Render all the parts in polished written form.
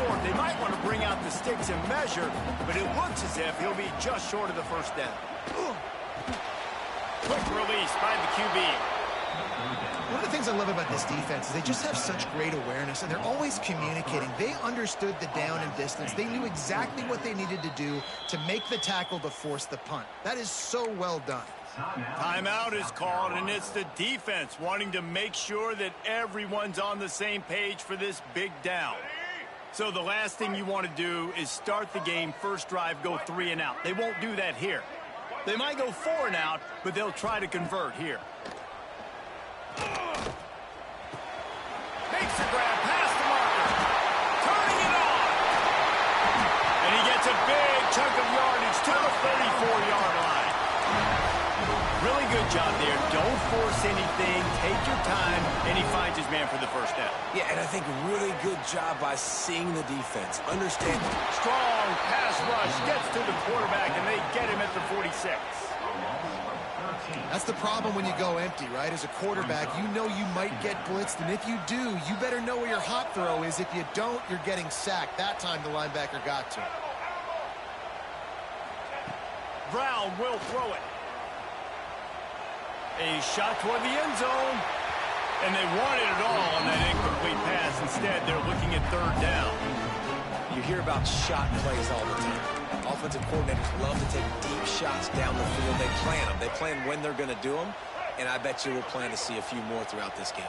short. They might want to bring out the sticks and measure, but it looks as if he'll be just short of the first down. Quick release by the QB. One of the things I love about this defense is they just have such great awareness, and they're always communicating. They understood the down and distance. They knew exactly what they needed to do to make the tackle to force the punt. That is so well done. Timeout is called, and it's the defense wanting to make sure that everyone's on the same page for this big down. So the last thing you want to do is start the game, first drive, go 3 and out. They won't do that here. They might go 4 and out, but they'll try to convert here. Makes the grab past the marker. Turning it on. And he gets a big chunk of yardage to the 34-yard line. Really good job there. Don't force anything. Take your time. And he finds his man for the first down. Yeah, and I think really good job by seeing the defense. Understanding. Strong pass rush. Gets to the quarterback, and they get him at the 46. That's the problem when you go empty, right? As a quarterback, you know you might get blitzed, and if you do, you better know where your hot throw is. If you don't, you're getting sacked. That time the linebacker got to him. Brown will throw it. A shot toward the end zone. And they wanted it all on that incomplete pass. Instead, they're looking at 3rd down. You hear about shot plays all the time. Offensive coordinators love to take deep shots down the field. They plan them. They plan when they're going to do them. And I bet you we'll plan to see a few more throughout this game.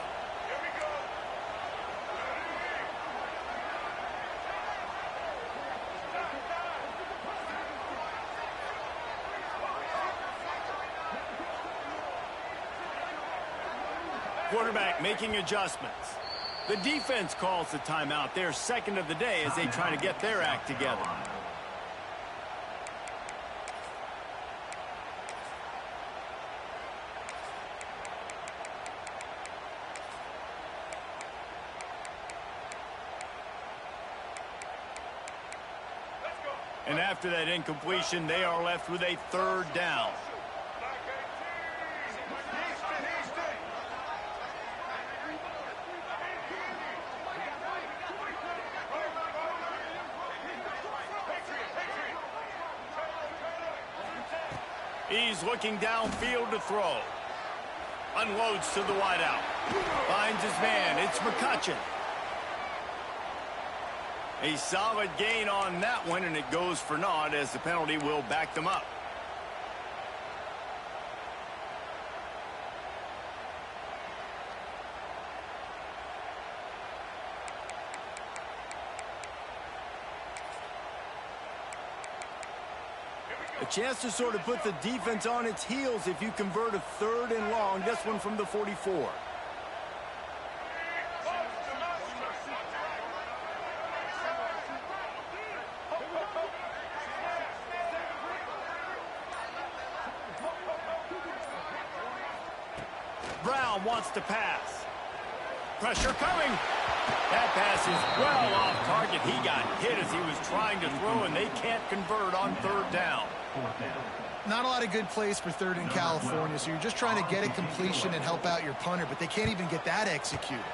Quarterback making adjustments. The defense calls the timeout. Their second of the day as they try to get their act together. And after that incompletion, they are left with a 3rd down. He's looking downfield to throw. Unloads to the wideout. Finds his man. It's McCutcheon. A solid gain on that one, and it goes for naught as the penalty will back them up. A chance to sort of put the defense on its heels if you convert a 3rd and long. This one from the 44. Brown wants to pass. Pressure coming. That pass is well off target. He got hit as he was trying to throw, and they can't convert on 3rd down. Not a lot of good plays for 3rd in California, so you're just trying to get a completion and help out your punter, but they can't even get that executed.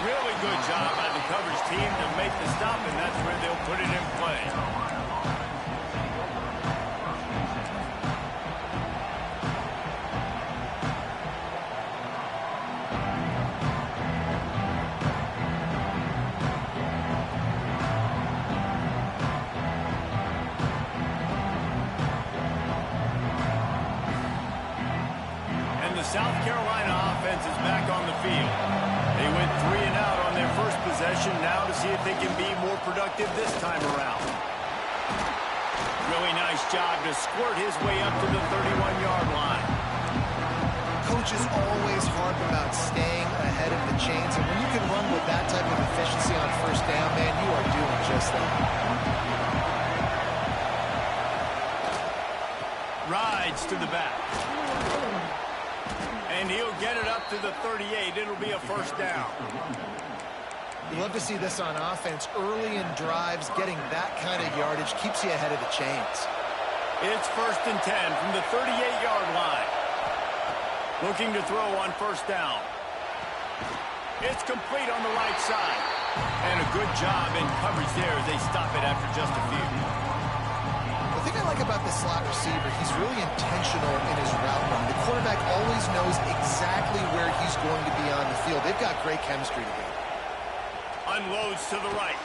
Really good job by the coverage team to make the stop, and that's where they'll put it in play. South Carolina offense is back on the field. They went 3 and out on their first possession. Now to see if they can be more productive this time around. Really nice job to squirt his way up to the 31-yard line. Coaches always harp about staying ahead of the chains, and when you can run with that type of efficiency on 1st down, man, you are doing just that. Rides to the back. And he'll get it up to the 38. It'll be a 1st down. You love to see this on offense. Early in drives, getting that kind of yardage keeps you ahead of the chains. It's 1st and 10 from the 38-yard line. Looking to throw on 1st down. It's complete on the right side. And a good job in coverage there as they stop it after just a few. The thing I like about this slot receiver, he's really intentional in his route run. The quarterback always knows exactly where he's going to be on the field. They've got great chemistry together. Unloads to the right.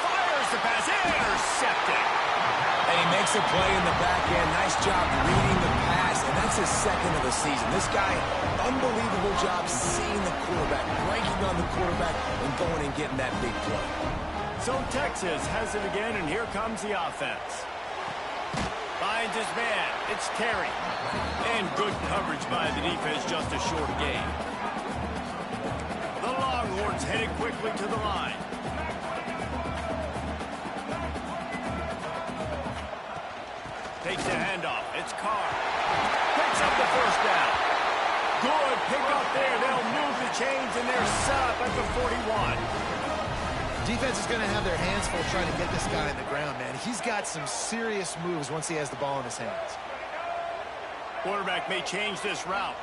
Fires the pass. Intercepted. And he makes a play in the back end. Nice job reading the pass, and that's his second of the season. This guy, unbelievable job seeing the quarterback, breaking on the quarterback, and going and getting that big play. So Texas has it again, and here comes the offense. Finds his man. It's Terry. And good coverage by the defense, just a short gain. The Longhorns headed quickly to the line. Takes the handoff. It's Carr. Picks up the first down. Good pickup there. They'll move the chains, and they're set up at the 41. Defense is going to have their hands full trying to get this guy on the ground, man. He's got some serious moves once he has the ball in his hands. Quarterback may change this route.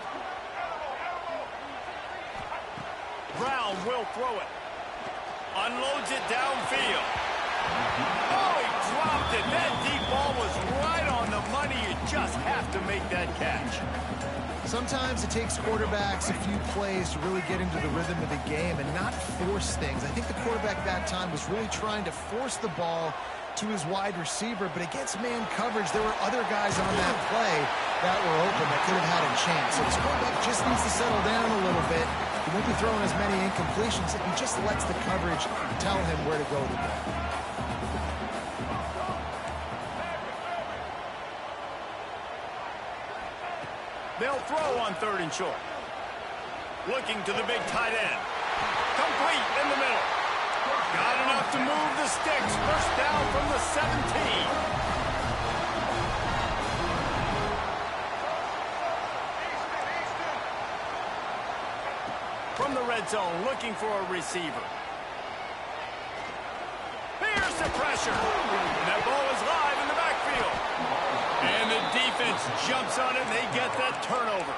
Brown will throw it. Unloads it downfield. Oh, he dropped it. That deep ball was right on the money. You just have to make that catch. Sometimes it takes quarterbacks a few plays to really get into the rhythm of the game and not force things. I think the quarterback that time was really trying to force the ball to his wide receiver, but against man coverage, there were other guys on that play that were open that could have had a chance. So this quarterback just needs to settle down a little bit. He won't be throwing as many incompletions if he just lets the coverage tell him where to go with the ball. They'll throw on 3rd and short. Looking to the big tight end. Complete in the middle. Got enough to move the sticks. First down from the 17. From the red zone, looking for a receiver. Here's the pressure. And that ball is live in the backfield. And the defense jumps on it, and they get that turnover.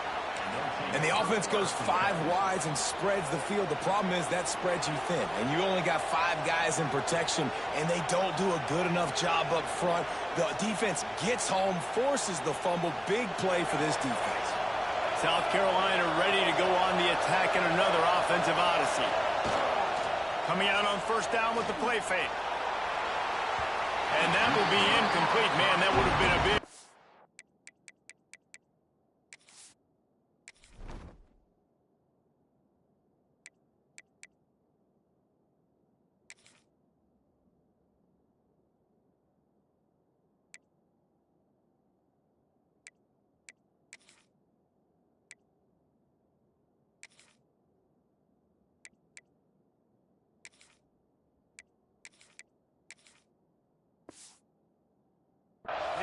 And the offense goes 5 wides and spreads the field. The problem is that spreads you thin, and you only got 5 guys in protection, and they don't do a good enough job up front. The defense gets home, forces the fumble. Big play for this defense. South Carolina ready to go on the attack in another offensive odyssey. Coming out on first down with the play fake. And that will be incomplete. Man, that would have been a big...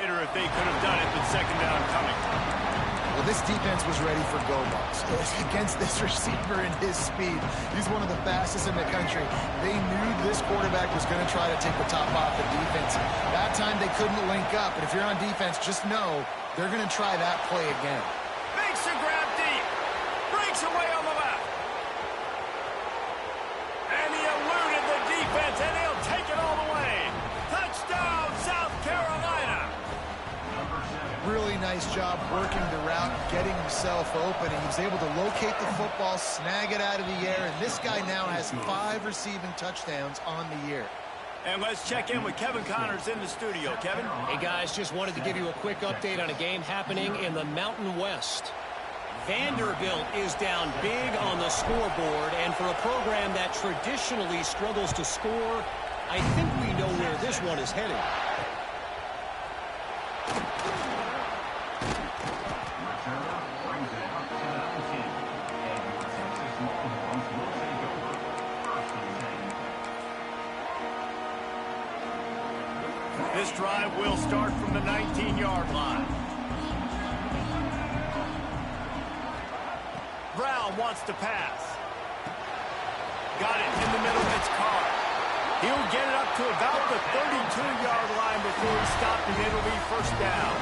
hitter if they could have done it, but second down coming. Well, this defense was ready for go balls against this receiver and his speed. He's one of the fastest in the country. They knew this quarterback was going to try to take the top off the defense. That time they couldn't link up, but if you're on defense, just know they're going to try that play again. Makes a grab deep. Breaks away on the left. And he eluded the defense, and he'll take it all the way. Touchdown, South Carolina. Really nice job working the route, getting himself open, and he was able to locate the football, snag it out of the air, and this guy now has 5 receiving touchdowns on the year. And let's check in with Kevin Connors in the studio. Kevin? Hey, guys, just wanted to give you a quick update on a game happening in the Mountain West. Vanderbilt is down big on the scoreboard, and for a program that traditionally struggles to score, I think we know where this one is heading. This drive will start from the 19-yard line. Brown wants to pass. Got it in the middle. It's Carr. He'll get it up to about the 32-yard line before he stopped, and it'll be first down.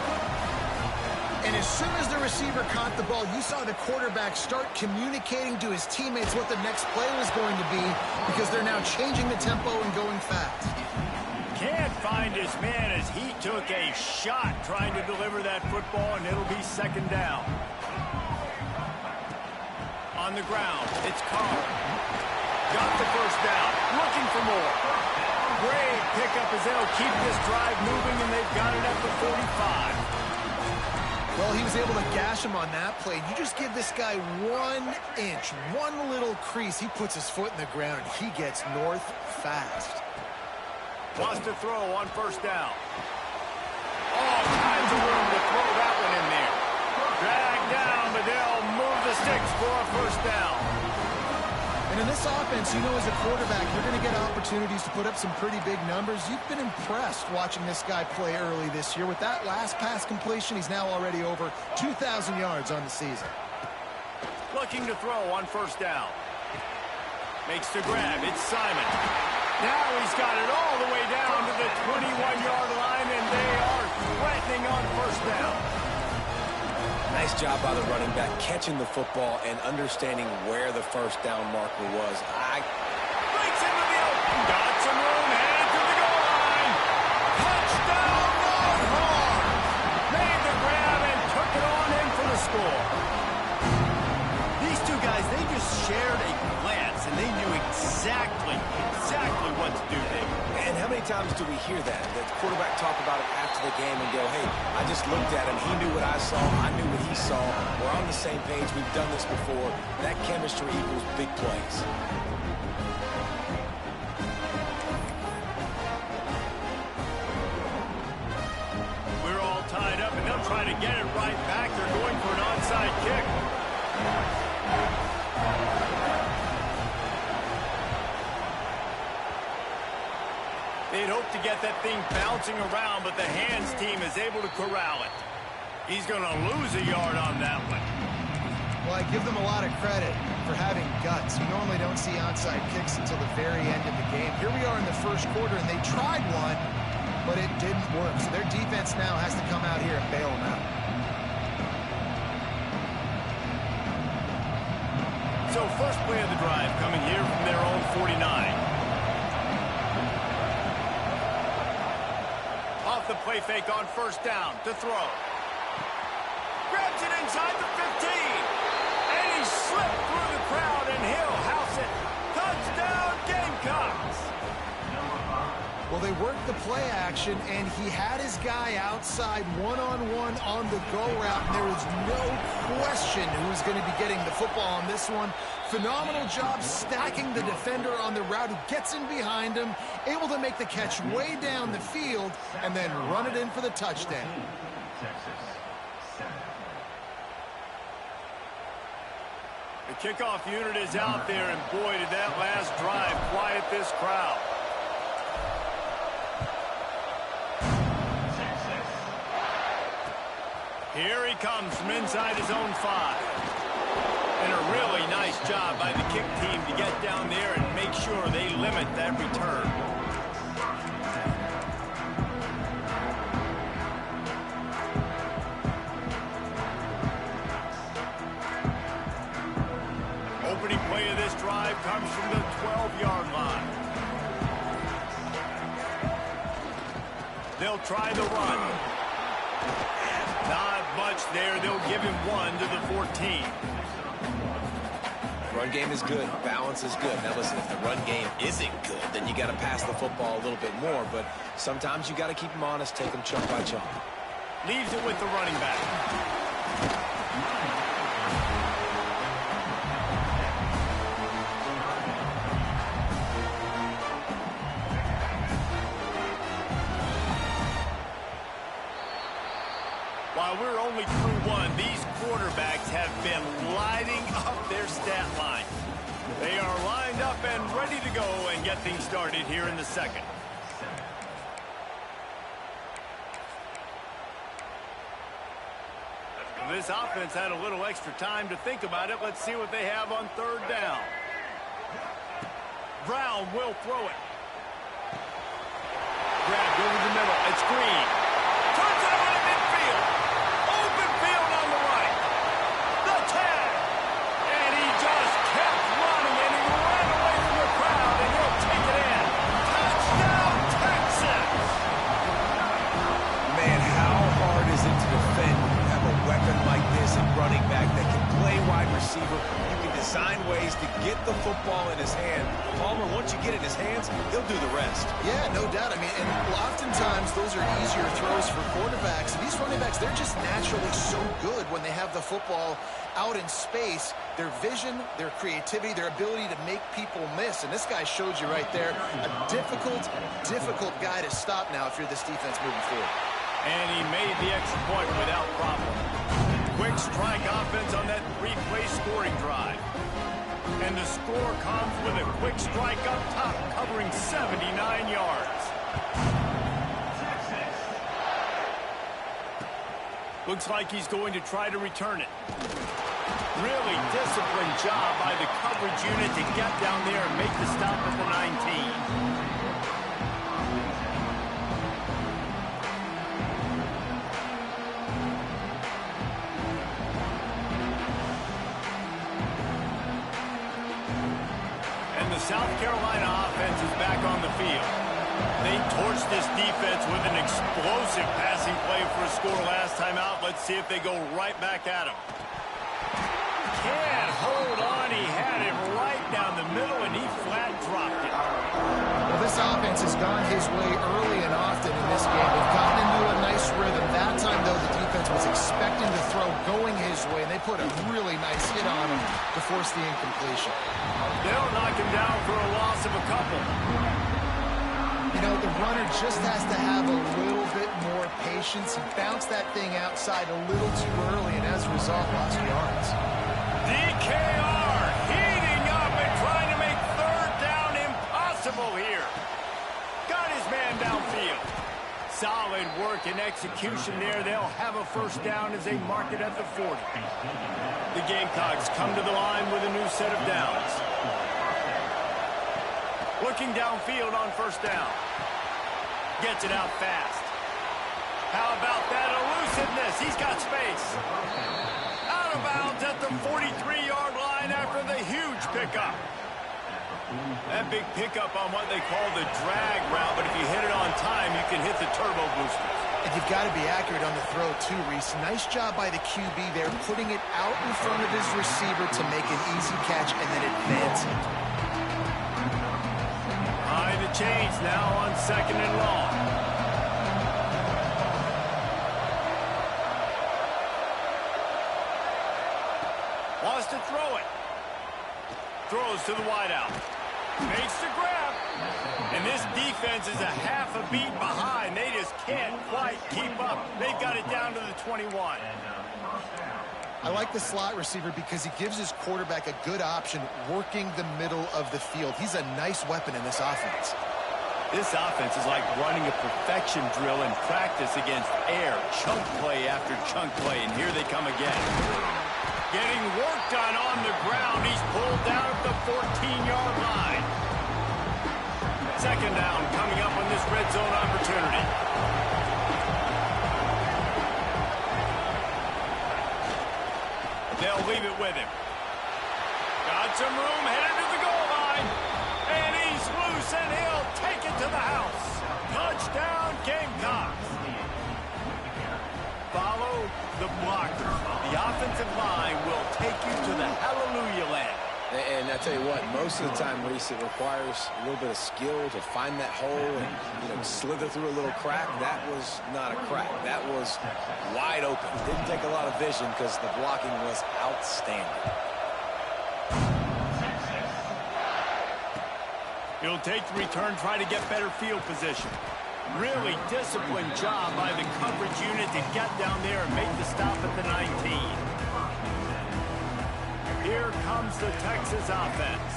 And as soon as the receiver caught the ball, you saw the quarterback start communicating to his teammates what the next play was going to be because they're now changing the tempo and going fast. Can't find his man as he took a shot trying to deliver that football, and it'll be second down. On the ground, it's Carr. Got the first down, looking for more. Great pickup as they'll keep this drive moving, and they've got it at the 45. Well, he was able to gash him on that play. You just give this guy 1 inch, one little crease. He puts his foot in the ground, and he gets north fast. Wants to throw on first down. All kinds of room to throw that one in there. Dragged down, but they'll move the sticks for a first down. And in this offense, you know, as a quarterback, you're going to get opportunities to put up some pretty big numbers. You've been impressed watching this guy play early this year. With that last pass completion, he's now already over 2,000 yards on the season. Looking to throw on first down. Makes the grab. It's Simon. Now he's got it all the way down to the 21-yard line, and they are threatening on first down. Nice job by the running back catching the football and understanding where the first down marker was. Breaks into the open. Got some room, headed to the goal line. Touchdown, Longhorns! Made the grab and took it on in for the score. These two guys, they just shared a glance, and they knew exactly what to do there. And how many times do we hear that? The quarterback talk about it after the game and go, hey, I just looked at him. He knew what I saw. I knew what he saw. We're on the same page. We've done this before. That chemistry equals big plays. We're all tied up, and they'll try to get it right back. They're going for an onside kick. They'd hope to get that thing bouncing around, but the hands team is able to corral it. He's going to lose a yard on that one. Well, I give them a lot of credit for having guts. You normally don't see onside kicks until the very end of the game. Here we are in the first quarter, and they tried one, but it didn't work. So their defense now has to come out here and bail them out. So first play of the drive coming here from their own 49. Off the play fake on first down to throw. Grabs it inside the 15. And he slipped through the crowd, and he'll house it. Touchdown, Gamecocks. Well, they worked the play action, and he had his guy outside one-on-one on the go route, and there was no question who's going to be getting the football on this one. Phenomenal job stacking the defender on the route, who gets in behind him, able to make the catch way down the field, and then run it in for the touchdown. The kickoff unit is out there, and boy, did that last drive quiet this crowd. Here he comes from inside his own 5. And a really nice job by the kick team to get down there and make sure they limit that return. Opening play of this drive comes from the 12-yard line. They'll try the run. Not much there. They'll give him 1 to the 14. Run game is good. Balance is good. Now listen, if the run game isn't good, then you got to pass the football a little bit more. But sometimes you got to keep them honest, take them chunk by chunk. Leaves it with the running back. While we're only through one, these quarterbacks have been lighting up their stat line. They are lined up and ready to go and get things started here in the second. This offense had a little extra time to think about it. Let's see what they have on third down. Brown will throw it. Grabbed over the middle. It's Green. Turns it over to midfield. Open field receiver, you can design ways to get the football in his hand. Palmer, once you get it in his hands, he'll do the rest. Yeah, no doubt. I mean, and oftentimes those are easier throws for quarterbacks. And these running backs, they're just naturally so good when they have the football out in space. Their vision, their creativity, their ability to make people miss. And this guy showed you right there, a difficult guy to stop now if you're this defense moving forward. And he made the extra point without problem. Quick strike offense on that three-play scoring drive. And the score comes with a quick strike up top, covering 79 yards. Looks like he's going to try to return it. Really disciplined job by the coverage unit to get down there and make the stop at the 19. South Carolina offense is back on the field. They torched this defense with an explosive passing play for a score last time out. Let's see if they go right back at him. Can't hold on. He had it right down the middle, and he flat dropped it. Well, this offense has gone his way early and often in this game. They've gotten into a nice rhythm. That time, though, the defense was expecting the throw going his way, and they put a really nice hit on him to force the incompletion. They'll knock him down for a loss of a couple. You know, the runner just has to have a little bit more patience. He bounced that thing outside a little too early, and as a result, lost yards. DKR heating up and trying to make third down impossible here. Got his man downfield. Solid work and execution there. They'll have a first down as they mark it at the 40. The Gamecocks come to the line with a new set of downs. Looking downfield on first down. Gets it out fast. How about that elusiveness? He's got space. Out of bounds at the 43-yard line after the huge pickup. That big pickup on what they call the drag route, but if you hit it on time, you can hit the turbo boosters. And you've got to be accurate on the throw, too, Reese. Nice job by the QB there, putting it out in front of his receiver to make an easy catch and then advance it. Behind the chains now on second and long. Wants to throw it. Throws to the wideout. Makes the grab. And this defense is a half a beat behind. They just can't quite keep up. They've got it down to the 21. I like the slot receiver because he gives his quarterback a good option working the middle of the field. He's a nice weapon in this offense. This offense is like running a perfection drill in practice against air. Chunk play after chunk play, and here they come again. Getting work done on the ground. He's pulled down at the 14-yard line. Second down coming up on this red zone opportunity. They'll leave it with him. Got some room, headed to the goal line. And he's loose, and he'll take it to the house. Touchdown, Gamecocks. Follow the blocker. The offensive line will take you to the hallelujah land. And I tell you what, most of the time, Reese, it requires a little bit of skill to find that hole and slither through a little crack. That was not a crack. That was wide open. Didn't take a lot of vision because the blocking was outstanding. He'll take the return, try to get better field position. Really disciplined job by the coverage unit to get down there and make the stop at the 19. Here comes the Texas offense.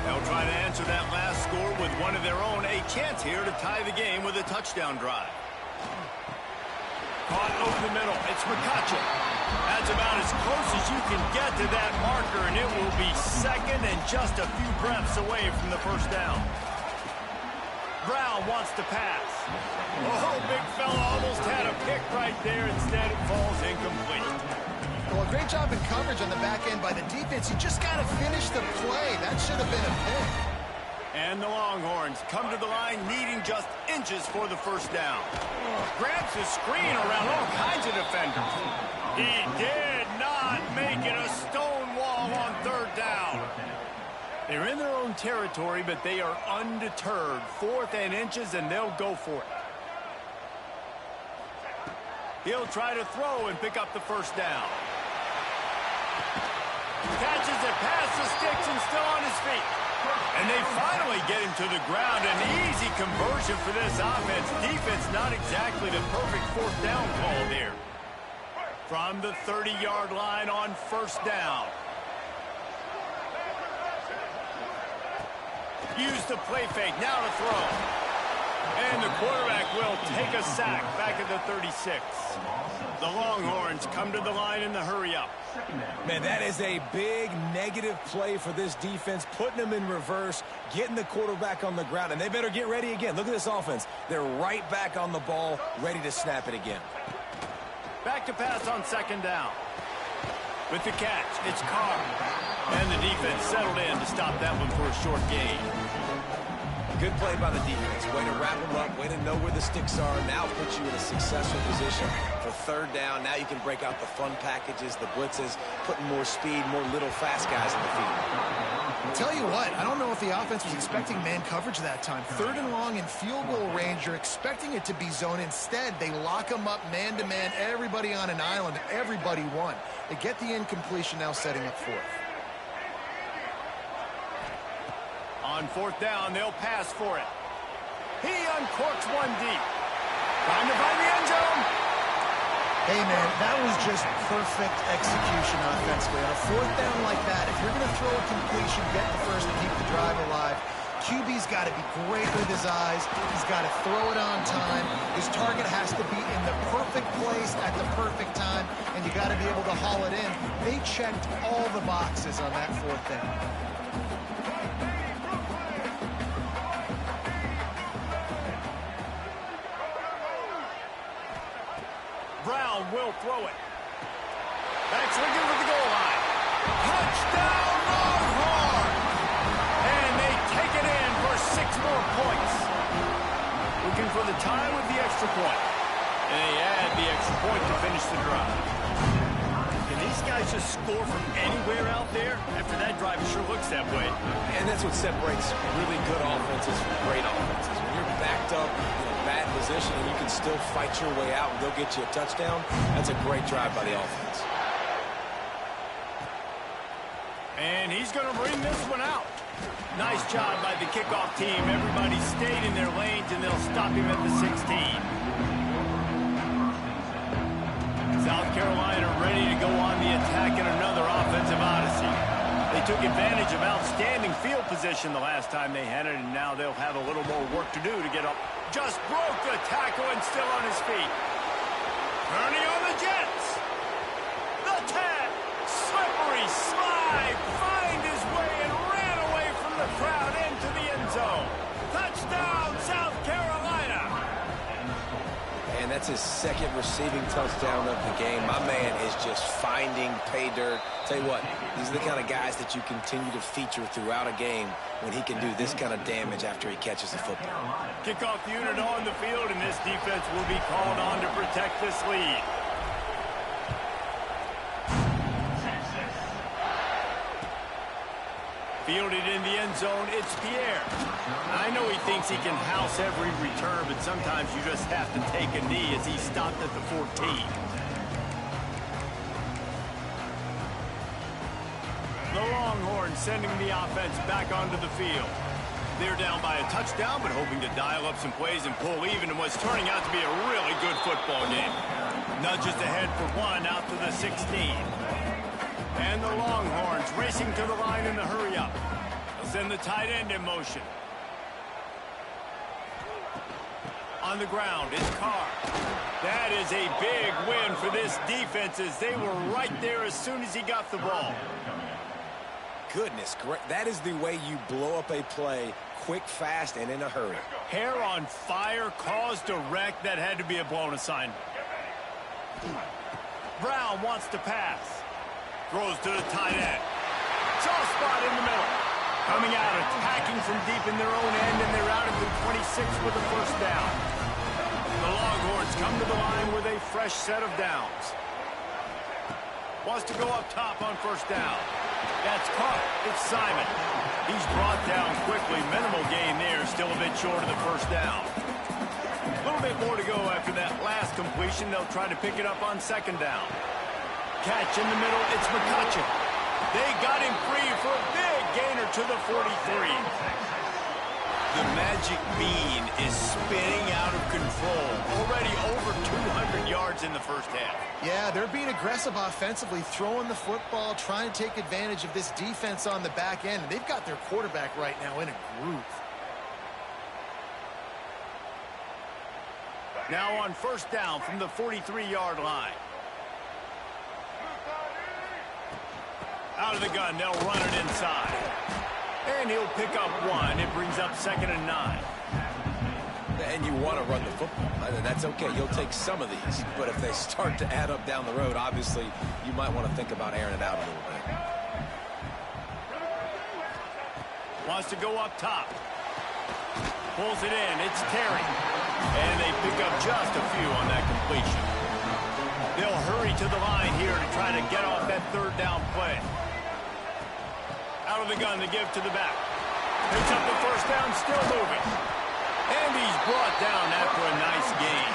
They'll try to answer that last score with one of their own. A chance here to tie the game with a touchdown drive. Caught over the middle. It's McCutcheon. That's about as close as you can get to that marker, and it will be second and just a few breaths away from the first down. Brown wants to pass. Oh, big fella almost had a pick right there. Instead, it falls incomplete. Well, a great job in coverage on the back end by the defense. You just got to finish the play. That should have been a pick. And the Longhorns come to the line needing just inches for the first down. Grabs his screen around all kinds of defenders. He did not make it a stone wall They're in their own territory, but they are undeterred. 4th and inches, and they'll go for it. He'll try to throw and pick up the first down. Catches it past the sticks and still on his feet. And they finally get him to the ground. An easy conversion for this offense. Defense not exactly the perfect 4th down call there. From the 30-yard line on 1st down. Use the play fake, now to throw. And the quarterback will take a sack back at the 36. The Longhorns come to the line in the hurry-up. Man, that is a big negative play for this defense, putting them in reverse, getting the quarterback on the ground, and they better get ready again. Look at this offense. They're right back on the ball, ready to snap it again. Back to pass on 2nd down. With the catch, it's Carr. And the defense settled in to stop that one for a short gain. Good play by the defense. Way to wrap them up, way to know where the sticks are. Now puts you in a successful position for 3rd down. Now you can break out the fun packages, the blitzes, putting more speed, more little fast guys in the field. Tell you what, I don't know if the offense was expecting man coverage that time. 3rd and long in field goal range. You're expecting it to be zone. Instead, they lock them up man-to-man, everybody on an island, everybody won. They get the incompletion, now setting up 4th. On 4th down, they'll pass for it. He uncorks one deep. Trying to find the end zone. Hey, man, that was just perfect execution offensively. On a 4th down like that, if you're going to throw a completion, get the first and keep the drive alive, QB's got to be great with his eyes. He's got to throw it on time. His target has to be in the perfect place at the perfect time, and you got to be able to haul it in. They checked all the boxes on that 4th down. Brown will throw it. That's looking for the goal line. Touchdown, Longhorn! And they take it in for 6 more points. Looking for the tie with the extra point. And they add the extra point to finish the drive. Can these guys just score from anywhere out there? After that drive, it sure looks that way. And that's what separates really good offenses from great offenses. When you're backed up in a bad position and you can still fight your way out and go get you a touchdown, that's a great drive by the offense. And he's going to bring this one out. Nice job by the kickoff team. Everybody stayed in their lanes, and they'll stop him at the 16. South Carolina ready to go on the attack in another offensive odyssey. They took advantage of outstanding field position the last time they had it, and now they'll have a little more work to do to get up. Just broke the tackle and still on his feet. Turning on the Jets. The 10. Slippery slide. Find his way and ran away from the crowd into the end zone. Touchdown, South Carolina. And that's his 2nd receiving touchdown of the game. My man is just finding pay dirt. Tell you what, these are the kind of guys that you continue to feature throughout a game when he can do this kind of damage after he catches the football. Kickoff unit on the field, and this defense will be called on to protect this lead. Fielded in the end zone, it's Pierre. I know he thinks he can house every return, but sometimes you just have to take a knee as he stopped at the 14. The Longhorns sending the offense back onto the field. They're down by a touchdown, but hoping to dial up some plays and pull even in what's turning out to be a really good football game. Nudges ahead for 1 out to the 16. And the Longhorns racing to the line in the hurry-up. They'll send the tight end in motion. On the ground, it's Carr. That is a big win for this defense as they were right there as soon as he got the ball. Goodness, great. That is the way you blow up a play quick, fast, and in a hurry. Hair on fire, caused a wreck. That had to be a blown assignment. Brown wants to pass. Throws to the tight end. Soft spot in the middle. Coming out, attacking from deep in their own end, and they're out at the 26 with a first down. The Longhorns come to the line with a fresh set of downs. Wants to go up top on first down. That's caught. It's Simon. He's brought down quickly. Minimal gain there. Still a bit short of the first down. A little bit more to go after that last completion. They'll try to pick it up on second down. Catch in the middle. It's McCutcheon. They got him free for a big gainer to the 43. The magic bean is spinning out of control. Already over 200 yards in the first half. Yeah, they're being aggressive offensively, throwing the football, trying to take advantage of this defense on the back end. They've got their quarterback right now in a groove. Now on first down from the 43-yard line. Out of the gun, they'll run it inside. And he'll pick up one. It brings up 2nd and 9. And you want to run the football. That's okay. You'll take some of these. But if they start to add up down the road, obviously, you might want to think about airing it out a little bit. Wants to go up top. Pulls it in. It's Terry. And they pick up just a few on that completion. They'll hurry to the line here to try to get off that third down play. Out of the gun to give to the back. Picks up the first down, still moving. And he's brought down after a nice gain.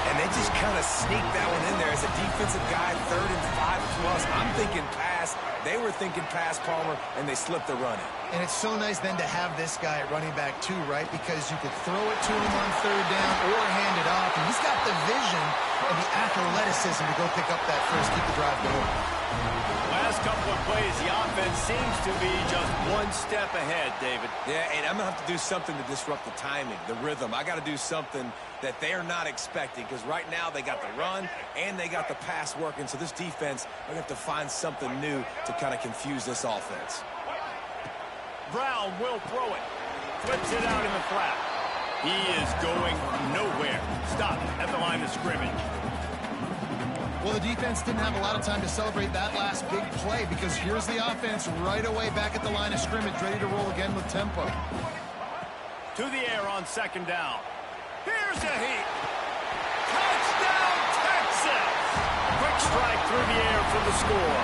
And they just kind of sneak that one in there as a defensive guy, 3rd and 5+. I'm thinking pass. They were thinking pass, Palmer, and they slipped the run in. And it's so nice then to have this guy at running back too, right? Because you could throw it to him on third down or hand it off. And he's got the vision and the athleticism to go pick up that first, keep the drive going. Last couple of plays, the offense seems to be just one step ahead, David. Yeah, and I'm going to have to do something to disrupt the timing, the rhythm. I got to do something that they're not expecting, because right now they got the run and they got the pass working. So this defense, they're going to have to find something new to kind of confuse this offense. Brown will throw it. Flips it out in the flat. He is going nowhere. Stop at the line of scrimmage. Well, the defense didn't have a lot of time to celebrate that last big play, because here's the offense right away back at the line of scrimmage, ready to roll again with tempo. To the air on second down. Here's a heat. Touchdown, Texas! Quick strike through the air for the score.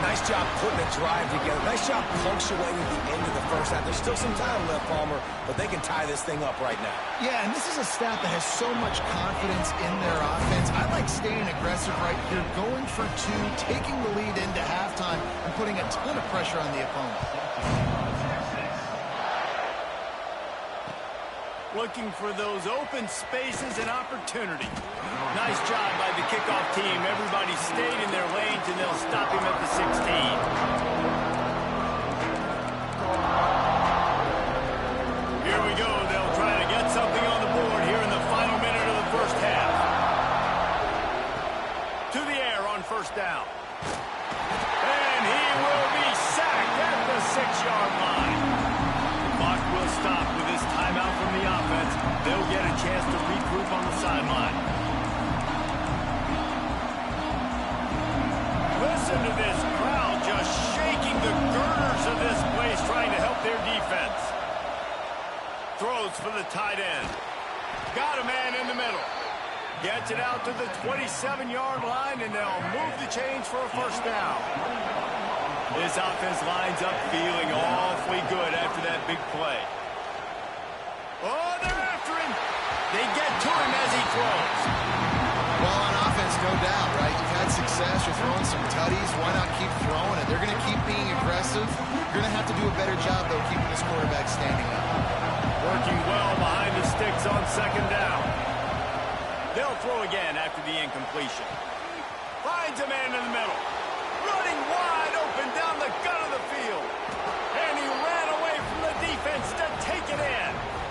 Nice job putting a drive together. Nice job punctuating the end of the first half. There's still some time left, Palmer, but they can tie this thing up right now. Yeah, and this is a staff that has so much confidence in their offense. I like staying aggressive right here, going for two, taking the lead into halftime, and putting a ton of pressure on the opponent. Looking for those open spaces and opportunity. Nice job by the kickoff team. Everybody stayed in their lanes, and they'll stop him at the 16. Here we go. They'll try to get something on the board here in the final minute of the first half. To the air on first down. And he will be sacked at the 6-yard line. The clock will stop with this timeout from the offense. They'll get a chance to regroup on the sideline. Listen to this crowd just shaking the girders of this place, trying to help their defense. Throws for the tight end. Got a man in the middle. Gets it out to the 27-yard line, and they'll move the chains for a first down. This offense lines up feeling awfully good after that big play. Oh, they're after him. They get to him as he throws. Well, on offense, no doubt, right? You've had success. You're throwing some tutties. Why not keep throwing it? They're going to keep being aggressive. You're going to have to do a better job, though, keeping this quarterback standing up. Working well behind the sticks on second down. They'll throw again after the incompletion. Finds a man in the middle. Running wide open down the gut of the field. And he ran away from the defense to take it in.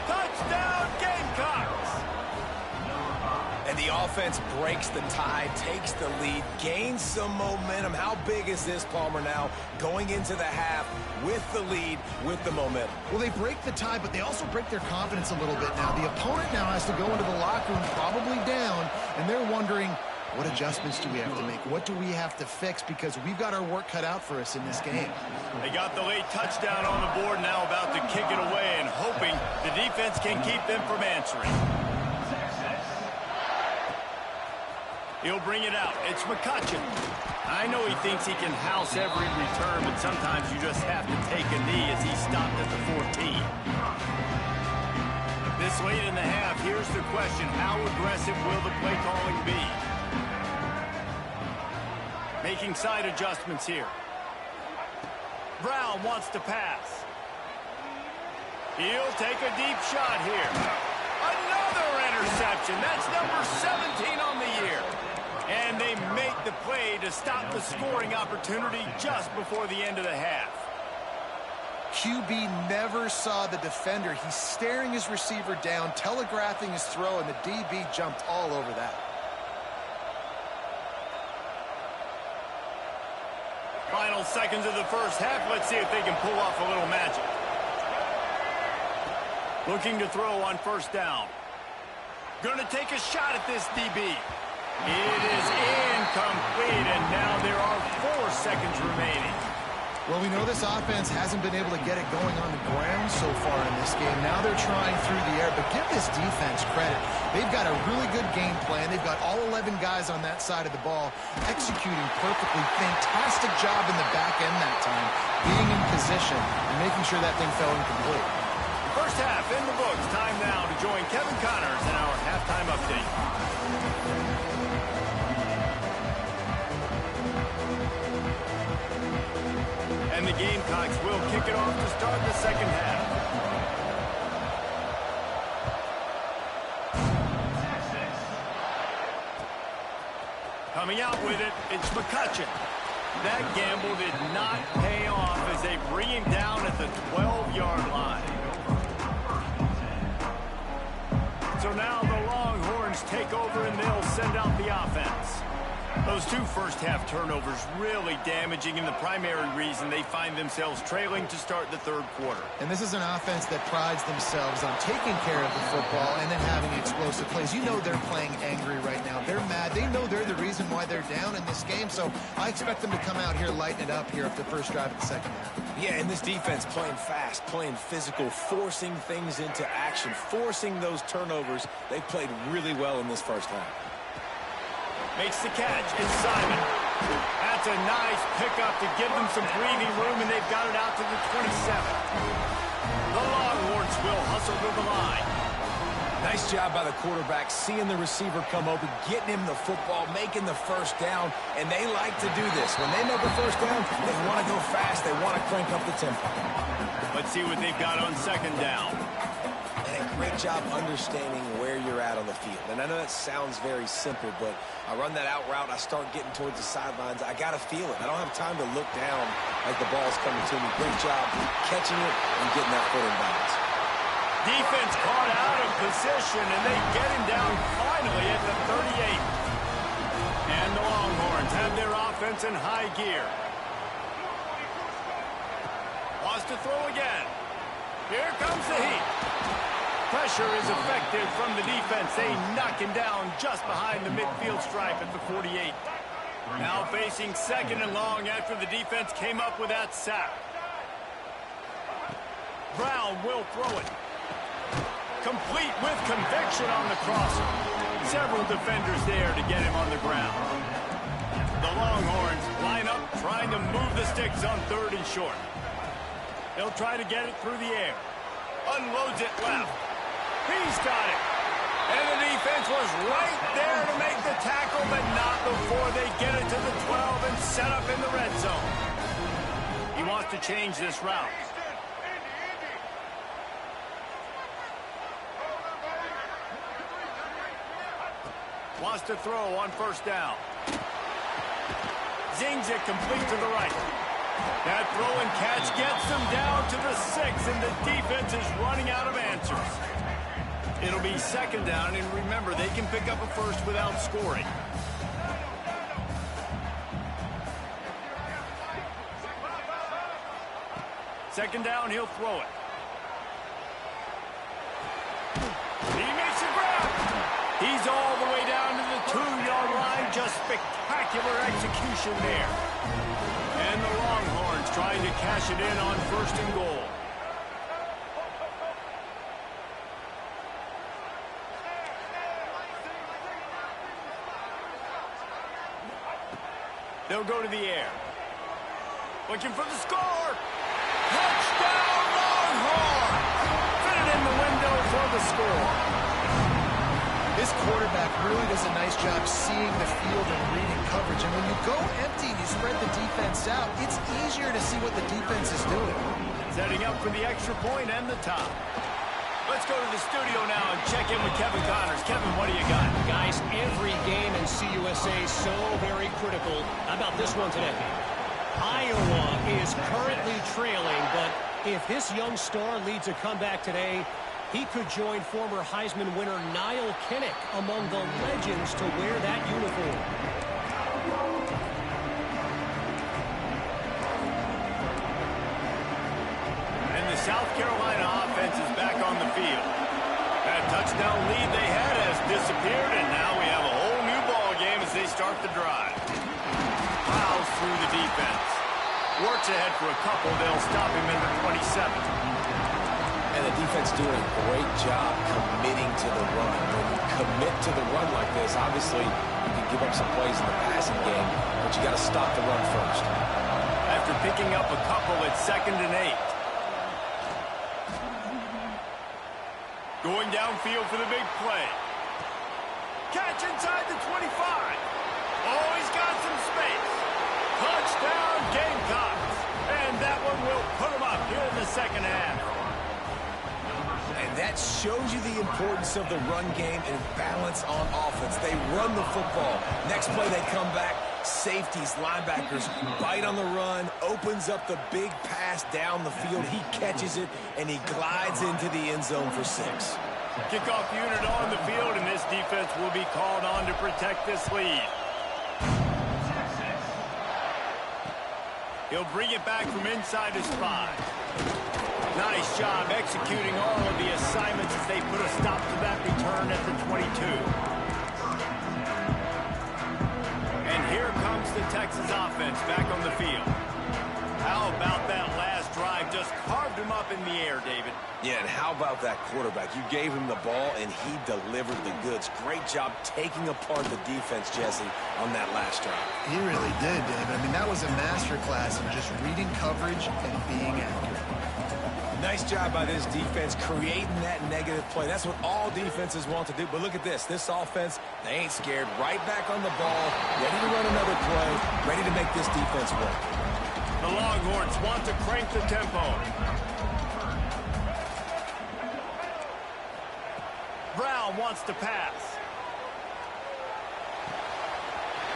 Touchdown, Gamecocks! And the offense breaks the tie, takes the lead, gains some momentum. How big is this, Palmer, now going into the half with the lead, with the momentum? Well, they break the tie, but they also break their confidence a little bit now. The opponent now has to go into the locker room probably down, and they're wondering, what adjustments do we have to make? What do we have to fix? Because we've got our work cut out for us in this game. They got the late touchdown on the board, now about to kick it away and hoping the defense can keep them from answering. He'll bring it out. It's McCutcheon. I know he thinks he can house every return, but sometimes you just have to take a knee as he stopped at the 14. This late in the half, here's the question. How aggressive will the play calling be? Making side adjustments here. Brown wants to pass. He'll take a deep shot here. Another interception. That's number 17 on the year. And they make the play to stop the scoring opportunity just before the end of the half. QB never saw the defender. He's staring his receiver down, telegraphing his throw, and the DB jumped all over that. Final seconds of the first half. Let's see if they can pull off a little magic. Looking to throw on first down. Going to take a shot at this DB. It is incomplete, and now there are 4 seconds remaining. Well, we know this offense hasn't been able to get it going on the ground so far in this game. Now they're trying through the air, but give this defense credit. They've got a really good game plan. They've got all 11 guys on that side of the ball executing perfectly. Fantastic job in the back end that time, being in position and making sure that thing fell incomplete. First half in the books. Time now to join Kevin Connors in our halftime update. And the Gamecocks will kick it off to start the second half. Coming out with it, it's McCutcheon. That gamble did not pay off as they bring him down at the 12-yard line. So now the Longhorns take over and they'll send out the offense. Those 2 first-half turnovers really damaging, and the primary reason they find themselves trailing to start the third quarter. And this is an offense that prides themselves on taking care of the football and then having explosive plays. You know they're playing angry right now. They're mad. They know they're the reason why they're down in this game, so I expect them to come out here, lighten it up here after the first drive of the second half. Yeah, and this defense playing fast, playing physical, forcing things into action, forcing those turnovers. They played really well in this first half. Makes the catch. It's Simon. That's a nice pickup to give them some breathing room, and they've got it out to the 27. The Longhorns will hustle to the line. Nice job by the quarterback, seeing the receiver come open, getting him the football, making the first down, and they like to do this. When they make a first down, they want to go fast. They want to crank up the tempo. Let's see what they've got on second down. And a great job understanding where you're at on the field. And I know that sounds very simple, but I run that out route, I start getting towards the sidelines. I got to feel it. I don't have time to look down as the ball's coming to me. Great job catching it and getting that foot in bounds. Defense caught out of position, and they get him down finally at the 38. And the Longhorns have their offense in high gear. Wants to throw again. Here comes the heat. Pressure is effective from the defense. They knock him down just behind the midfield stripe at the 48. Now facing second and long after the defense came up with that sack. Brown will throw it. Complete with conviction on the crosser. Several defenders there to get him on the ground. The Longhorns line up trying to move the sticks on third and short. They'll try to get it through the air. Unloads it left. He's got it. And the defense was right there to make the tackle, but not before they get it to the 12 and set up in the red zone. He wants to change this route. Wants to throw on first down. Zings it complete to the right. That throw and catch gets them down to the 6, and the defense is running out of answers. It'll be second down, and remember, they can pick up a first without scoring. Second down, he'll throw it. He makes a grab. He's all the way down to the 2-yard line. Just spectacular execution there. And the Longhorns trying to cash it in on first and goal. They'll go to the air. Looking for the score. Touchdown, Longhorns! Fit it in the window for the score. This quarterback really does a nice job seeing the field and reading coverage. And when you go empty and you spread the defense out, it's easier to see what the defense is doing. Setting up for the extra point and the top. Let's go to the studio now and check in with Kevin Connors. Kevin, what do you got? Guys, every game in CUSA is so very critical. How about this one today? Iowa is currently trailing, but if this young star leads a comeback today, he could join former Heisman winner Niall Kinnick among the legends to wear that uniform. And the South Carolina offense is back on the field. That touchdown lead they had has disappeared, and now we have a whole new ball game as they start the drive. Plows through the defense. Works ahead for a couple. They'll stop him in the 27. And the defense doing a great job committing to the run. When you commit to the run like this, obviously you can give up some plays in the passing game, but you got to stop the run first. After picking up a couple, it's 2nd and 8. Going downfield for the big play. Catch inside the 25. Oh, he's got some space. Touchdown, Gamecocks. And that one will put them up here in the second half. And that shows you the importance of the run game and balance on offense. They run the football. Next play, they come back. Safeties, linebackers, bite on the run, opens up the big pass down the field. He catches it, and he glides into the end zone for 6. Kickoff unit on the field, and this defense will be called on to protect this lead. He'll bring it back from inside his 5. Nice job executing all of the assignments as they put a stop to that return at the 22. And here comes the Texas offense back on the field. How about that last drive? Just carved him up in the air, David. Yeah, and how about that quarterback? You gave him the ball, and he delivered the goods. Great job taking apart the defense, Jesse, on that last drive. He really did, David. I mean, that was a masterclass in just reading coverage and being accurate. Nice job by this defense creating that negative play. That's what all defenses want to do. But look at this. This offense, they ain't scared. Right back on the ball, ready to run another play, ready to make this defense work. The Longhorns want to crank the tempo. Brown wants to pass.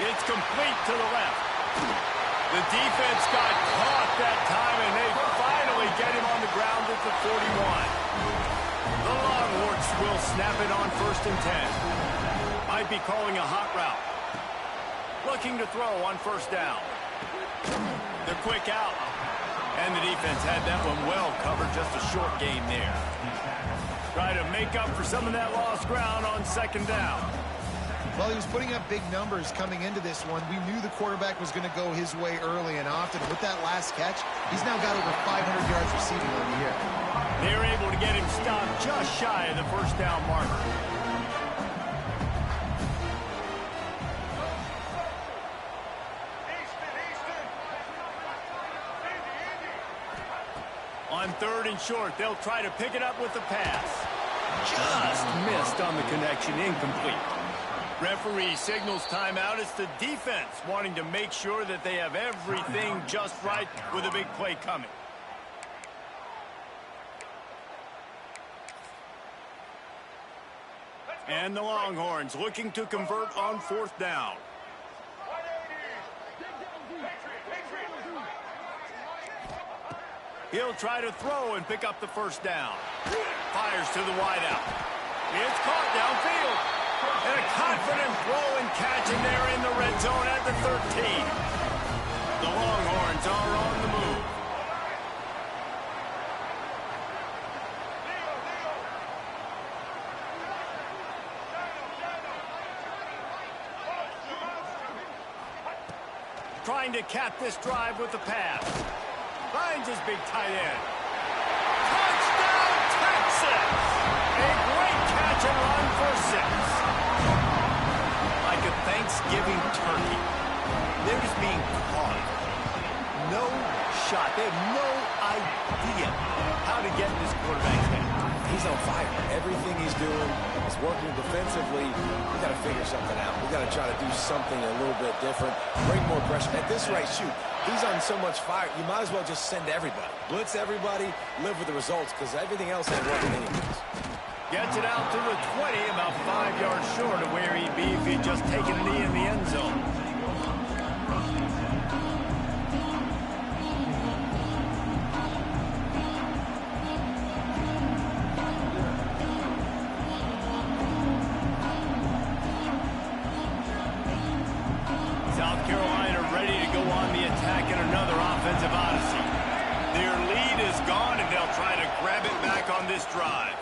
It's complete to the left. The defense got caught that time, and they finally get him on the ground at the 41. The Longhorns will snap it on 1st and 10. Might be calling a hot route. Looking to throw on 1st down. The quick out. And the defense had that one well covered. Just a short gain there. Try to make up for some of that lost ground on 2nd down. Well, he was putting up big numbers coming into this one. We knew the quarterback was going to go his way early and often. With that last catch, he's now got over 500 yards receiving on the year. They were able to get him stopped just shy of the 1st down marker. On 3rd and short, they'll try to pick it up with the pass. Just missed on the connection, incomplete. Referee signals timeout. It's the defense wanting to make sure that they have everything just right with a big play coming. And the Longhorns looking to convert on 4th down. He'll try to throw and pick up the 1st down. Fires to the wideout. It's caught downfield. And a confident throw and catch, and they're in the red zone at the 13. The Longhorns are on the move. Trying to cap this drive with the pass. Finds his big tight end. Touchdown, Texas! A great catch and run for 6. Like a Thanksgiving turkey. They're just being caught. No shot. They have no idea how to get in this quarterback's head. He's on fire. Everything he's doing is working defensively. We got to figure something out. We got to try to do something a little bit different. Bring more pressure. At this rate, shoot, he's on so much fire, you might as well just send everybody. Blitz everybody, live with the results, because everything else ain't working anyways. Gets it out to the 20, about 5 yards short of where he'd be if he'd just taken a knee in the end zone. South Carolina ready to go on the attack in another offensive odyssey. Their lead is gone, and they'll try to grab it back on this drive.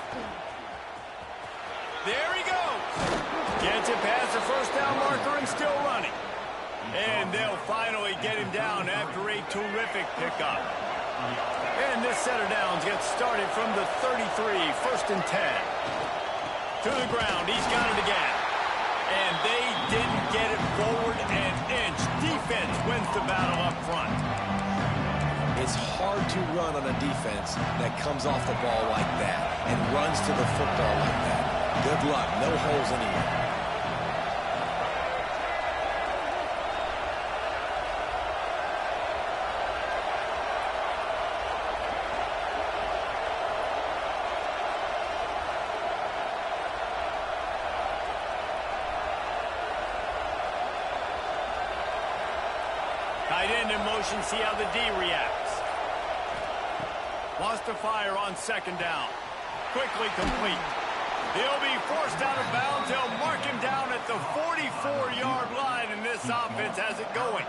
There he goes. Gets it past the first down marker and still running. And they'll finally get him down after a terrific pickup. And this set of downs gets started from the 33, 1st and 10. To the ground, he's got it again. And they didn't get it forward an inch. Defense wins the battle up front. It's hard to run on a defense that comes off the ball like that and runs to the football like that. Good luck. No holes anywhere. Tight end in motion, see how the D reacts. Wants to fire on 2nd down. Quickly complete. He'll be forced out of bounds. They'll mark him down at the 44-yard line, and this offense has it going.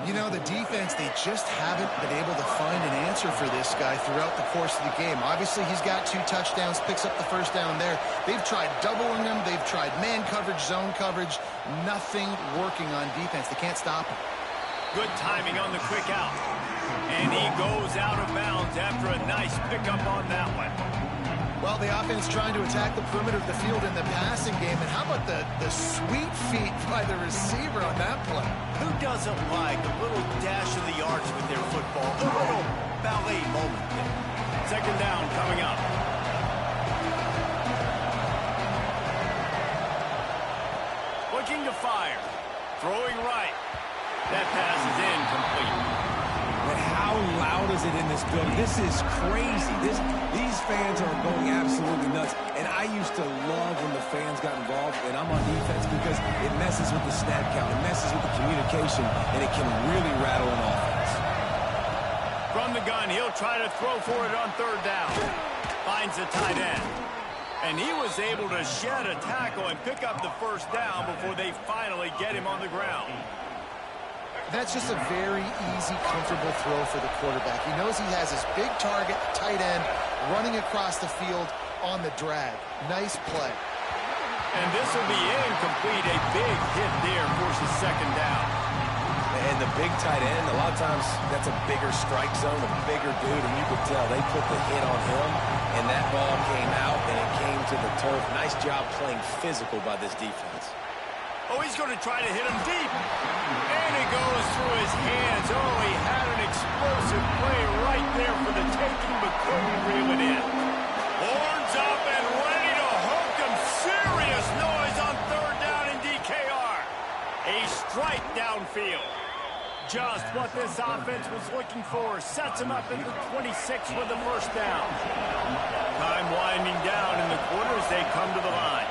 You know, the defense, they just haven't been able to find an answer for this guy throughout the course of the game. Obviously, he's got 2 touchdowns, picks up the 1st down there. They've tried doubling him. They've tried man coverage, zone coverage. Nothing working on defense. They can't stop him. Good timing on the quick out. And he goes out of bounds after a nice pickup on that one. Well, the offense trying to attack the perimeter of the field in the passing game. And how about the sweet feet by the receiver on that play? Who doesn't like a little dash of the arch with their football? A little ballet moment there. 2nd down coming up. Looking to fire. Throwing right. That pass is incomplete. But how loud is it in this building? This is crazy. These fans are going absolutely nuts. And I used to love when the fans got involved, and I'm on defense because it messes with the snap count. It messes with the communication, and it can really rattle an offense. From the gun, he'll try to throw for it on 3rd down. Finds a tight end. And he was able to shed a tackle and pick up the 1st down before they finally get him on the ground. That's just a very easy, comfortable throw for the quarterback. He knows he has his big target, tight end, running across the field on the drag. Nice play. And this will be incomplete. A big hit there forces 2nd down. And the big tight end, a lot of times that's a bigger strike zone, a bigger dude, and you could tell they put the hit on him, and that ball came out, and it came to the turf. Nice job playing physical by this defense. Oh, he's going to try to hit him deep. And it goes through his hands. Oh, he had an explosive play right there for the taking, but couldn't reel it in. Horns up and ready to hook him. Serious noise on 3rd down in DKR. A strike downfield. Just what this offense was looking for. Sets him up at the 26 with the 1st down. Time winding down in the quarter as they come to the line.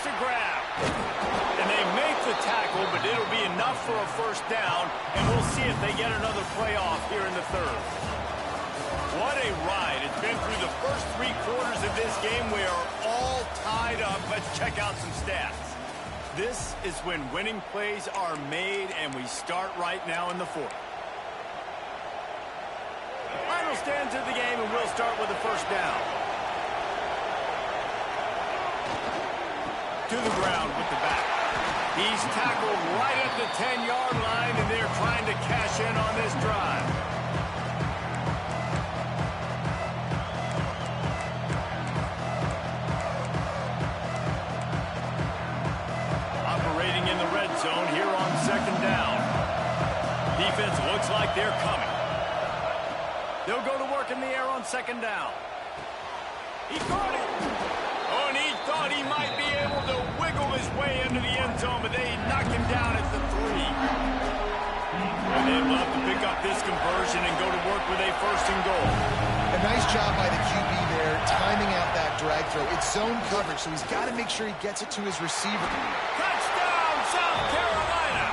To grab. And they make the tackle, but it'll be enough for a 1st down, and we'll see if they get another play off here in the 3rd. What a ride. It's been through the first 3 quarters of this game. We are all tied up. Let's check out some stats. This is when winning plays are made, and we start right now in the 4th. Final stands of the game, and we'll start with the 1st down. To the ground with the back. He's tackled right at the 10-yard line, and they're trying to cash in on this drive. zone here on second down. Defense looks like they're coming. They'll go to work in the air on second down. He caught it. Oh, and he thought he might be able to wiggle his way into the end zone, but they knock him down at the 3. And they'd love to pick up this conversion and go to work with a first and goal. A nice job by the QB there, timing out that drag throw. It's zone coverage, so he's got to make sure he gets it to his receiver. Touchdown, South Carolina!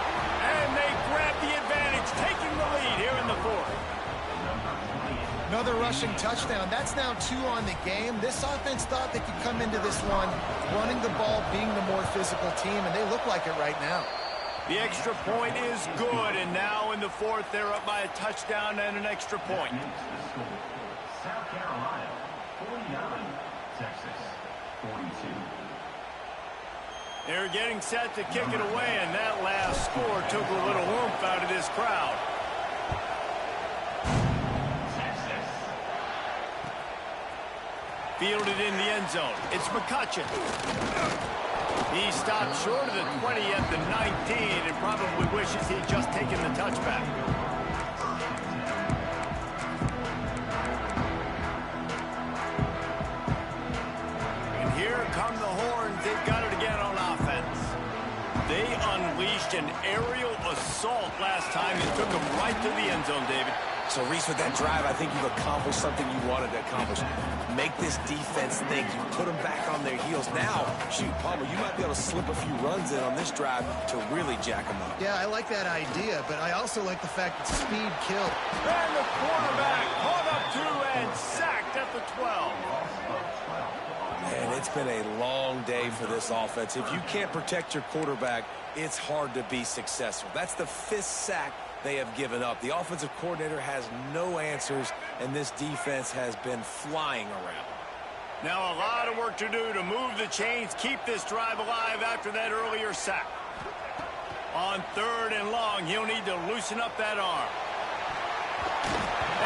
And they grab the advantage, taking the lead here in the 4th. Another rushing touchdown. That's now 2 on the game. This offense thought they could come into this one running the ball, being the more physical team, and they look like it right now. The extra point is good, and now in the 4th, they're up by a touchdown and an extra point. South Carolina, 49, Texas, 42. They're getting set to kick it away, and that last score took a little oomph out of this crowd. Fielded in the end zone. It's McCutcheon. He stopped short of the 20 at the 19 and probably wishes he'd just taken the touchback. And here come the horns. They've got it again on offense. They unleashed an aerial assault last time and took them right to the end zone, David. So, Reese, with that drive, I think you've accomplished something you wanted to accomplish. Make this defense think. You put them back on their heels. Now, shoot, Palmer, you might be able to slip a few runs in on this drive to really jack them up. Yeah, I like that idea, but I also like the fact that speed killed. And the quarterback caught up to and sacked at the 12. Man, it's been a long day for this offense. If you can't protect your quarterback, it's hard to be successful. That's the 5th sack they have given up. The offensive coordinator has no answers, and this defense has been flying around. Now a lot of work to do to move the chains, keep this drive alive after that earlier sack. On 3rd and long, he'll need to loosen up that arm.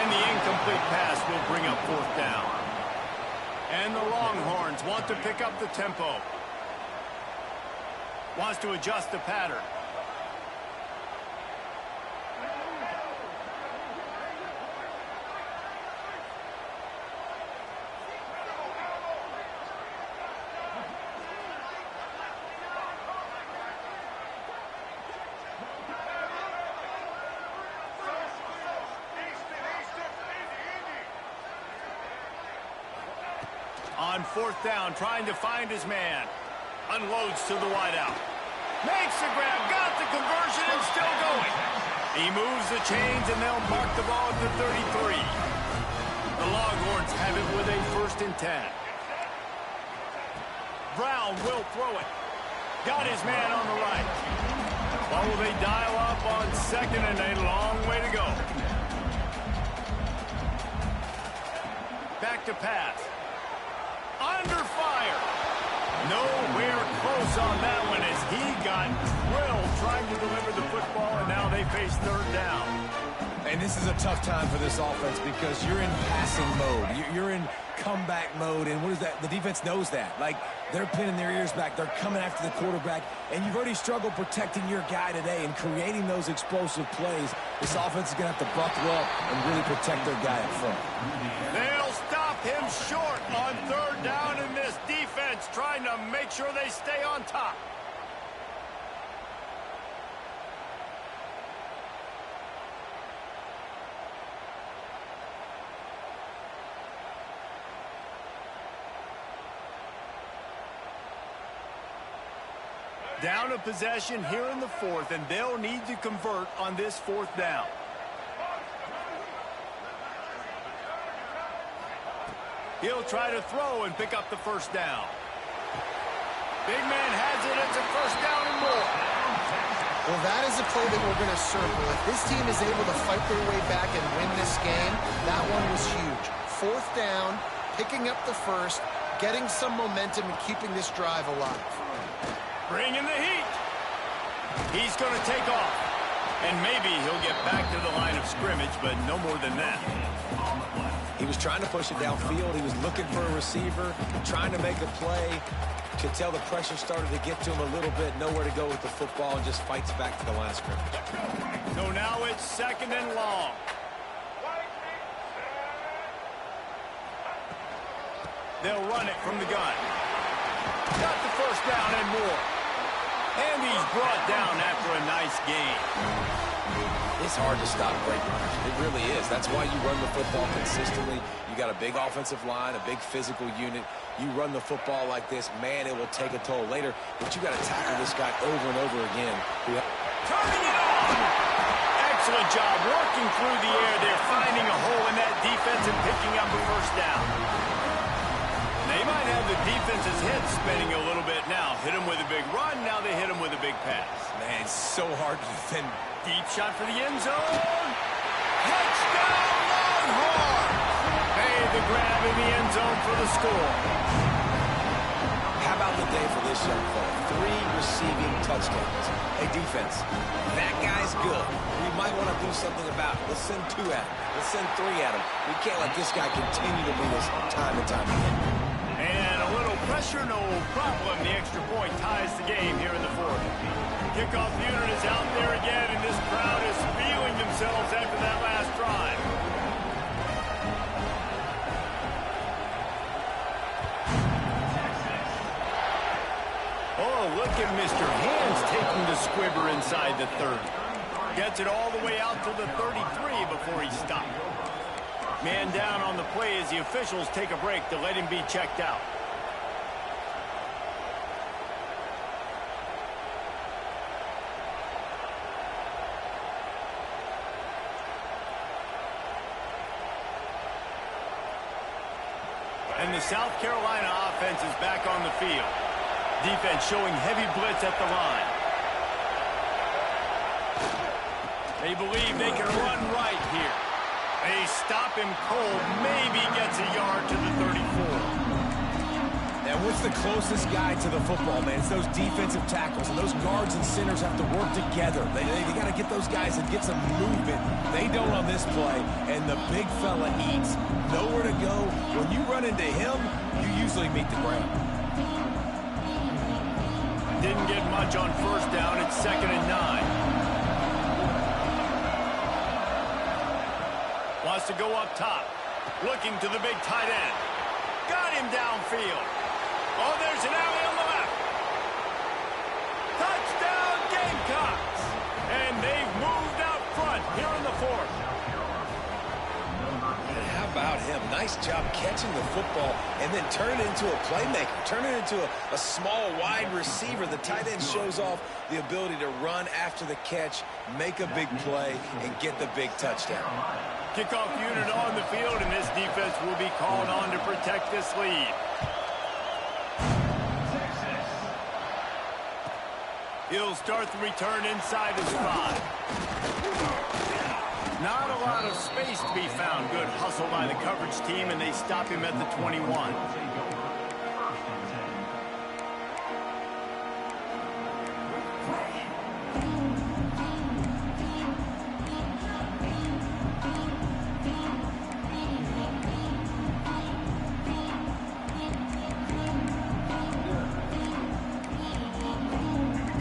And the incomplete pass will bring up 4th down. And the Longhorns want to pick up the tempo. Wants to adjust the pattern. On 4th down, trying to find his man. Unloads to the wideout. Makes the grab, got the conversion, and still going. He moves the chains, and they'll mark the ball at the 33. The Longhorns have it with a 1st and 10. Brown will throw it. Got his man on the right. Ball will they dial up on 2nd, and a long way to go. Back to pass. Under fire. Nowhere close on that one as he got drilled trying to deliver the football, and now they face 3rd down. And this is a tough time for this offense because you're in passing mode. You're in comeback mode, and what is that? The defense knows that. Like, they're pinning their ears back. They're coming after the quarterback, and you've already struggled protecting your guy today and creating those explosive plays. This offense is going to have to buckle up and really protect their guy up front. They'll stop him short on 3rd down, in this defense trying to make sure they stay on top. Down a possession here in the 4th, and they'll need to convert on this 4th down. He'll try to throw and pick up the 1st down. Big man has it. It's a 1st down and more. Well, that is a play that we're going to circle. If this team is able to fight their way back and win this game, that one was huge. 4th down, picking up the 1st, getting some momentum and keeping this drive alive. Bringing the heat. He's going to take off. And maybe he'll get back to the line of scrimmage, but no more than that. He was trying to push it downfield. He was looking for a receiver, trying to make a play. Could tell the pressure started to get to him a little bit. Nowhere to go with the football, and just fights back to the line of scrimmage. So now it's 2nd and long. They'll run it from the gun. Got the first down and more. And he's brought down after a nice gain. It's hard to stop great runners. It really is. That's why you run the football consistently. You got a big offensive line, a big physical unit. You run the football like this, man, it will take a toll later. But you got to tackle this guy over and over again. Turning it on! Excellent job working through the air. They're finding a hole in that defense and picking up a first down. They might have the defense's head spinning a little bit now. Hit him with a big run, now they hit him with a big pass. Man, it's so hard to defend. Deep shot for the end zone. Touchdown, Longhorns! Made the grab in the end zone for the score. How about the day for this young fella? 3 receiving touchdowns. Hey, defense, that guy's good. We might want to do something about it. Let's send 2 at him. Let's send 3 at him. We can't let this guy continue to beat us time and time again. And a little pressure, no problem. The extra point ties the game here in the 4th. Kickoff unit is out there again, and this crowd is feeling themselves after that last drive. Oh, look at Mr. Hands taking the squibber inside the 30. Gets it all the way out to the 33 before he stopped. Man down on the play as the officials take a break to let him be checked out. And the South Carolina offense is back on the field. Defense showing heavy blitz at the line. They believe they can run right here. They stop him cold, maybe gets a yard to the 34. And what's the closest guy to the football, man? It's those defensive tackles, and those guards and centers have to work together. They got to get those guys and get some movement. They don't on this play, and the big fella eats. Nowhere to go. When you run into him, you usually meet the ground. Didn't get much on first down. It's 2nd and 9. Wants to go up top. Looking to the big tight end. Got him downfield. Oh, there's an alley on the left. Touchdown, Gamecocks. And they've moved out front here in the 4th. And how about him? Nice job catching the football and then turn it into a playmaker. Turn it into a small, wide receiver. The tight end shows off the ability to run after the catch, make a big play, and get the big touchdown. Kickoff unit on the field, and this defense will be called on to protect this lead. He'll start the return inside his 5. Not a lot of space to be found. Good hustle by the coverage team, and they stop him at the 21.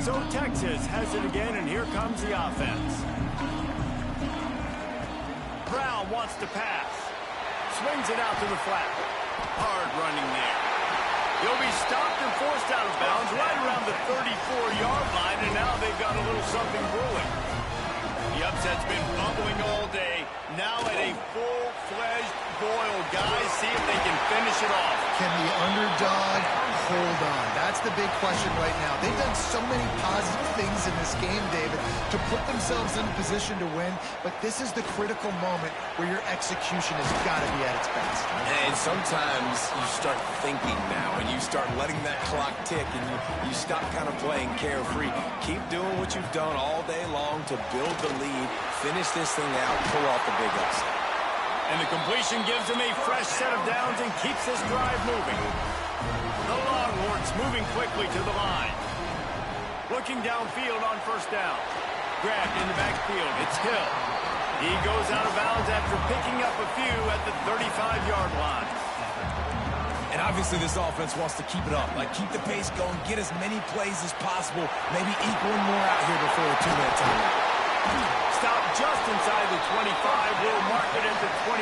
So Texas has it again, and here comes the offense. Brown wants to pass. Swings it out to the flat. Hard running there. He'll be stopped and forced out of bounds right around the 34-yard line, and now they've got a little something brewing. The upset's been bubbling all day. Now at a full-fledged boil. Guys, see if they can finish it off. Can the underdog hold on? That's the big question right now. They've done so many positive things in this game, David, to put themselves in a position to win, but this is the critical moment where your execution has got to be at its best. And sometimes you start thinking now, and you start letting that clock tick, and you stop kind of playing carefree. Keep doing what you've done all day long to build the lead, finish this thing out, pull off the big upset. And the completion gives them a fresh set of downs and keeps this drive moving. The Longhorns moving quickly to the line. Looking downfield on first down. Grabbed in the backfield. It's Hill. He goes out of bounds after picking up a few at the 35-yard line. And obviously this offense wants to keep it up. Like, keep the pace going, get as many plays as possible, maybe eke one more out here before the 2-minute timeout. Stop just inside the 25. We'll mark it at the 24.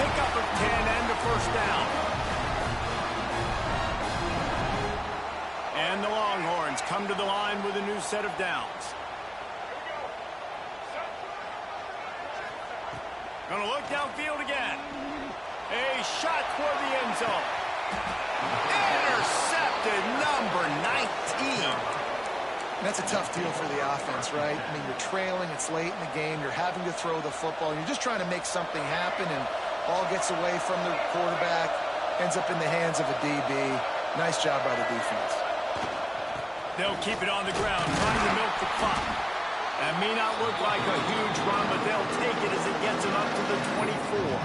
Pick up of 10 and a first down. And the Longhorns come to the line with a new set of downs. Gonna look downfield again. A shot toward the end zone. Intercepted, number 19. That's a tough deal for the offense, right? I mean, you're trailing, it's late in the game, you're having to throw the football, and you're just trying to make something happen, and ball gets away from the quarterback, ends up in the hands of a DB. Nice job by the defense. They'll keep it on the ground, trying to milk the clock. That may not look like a huge run, but they'll take it as it gets them up to the 24.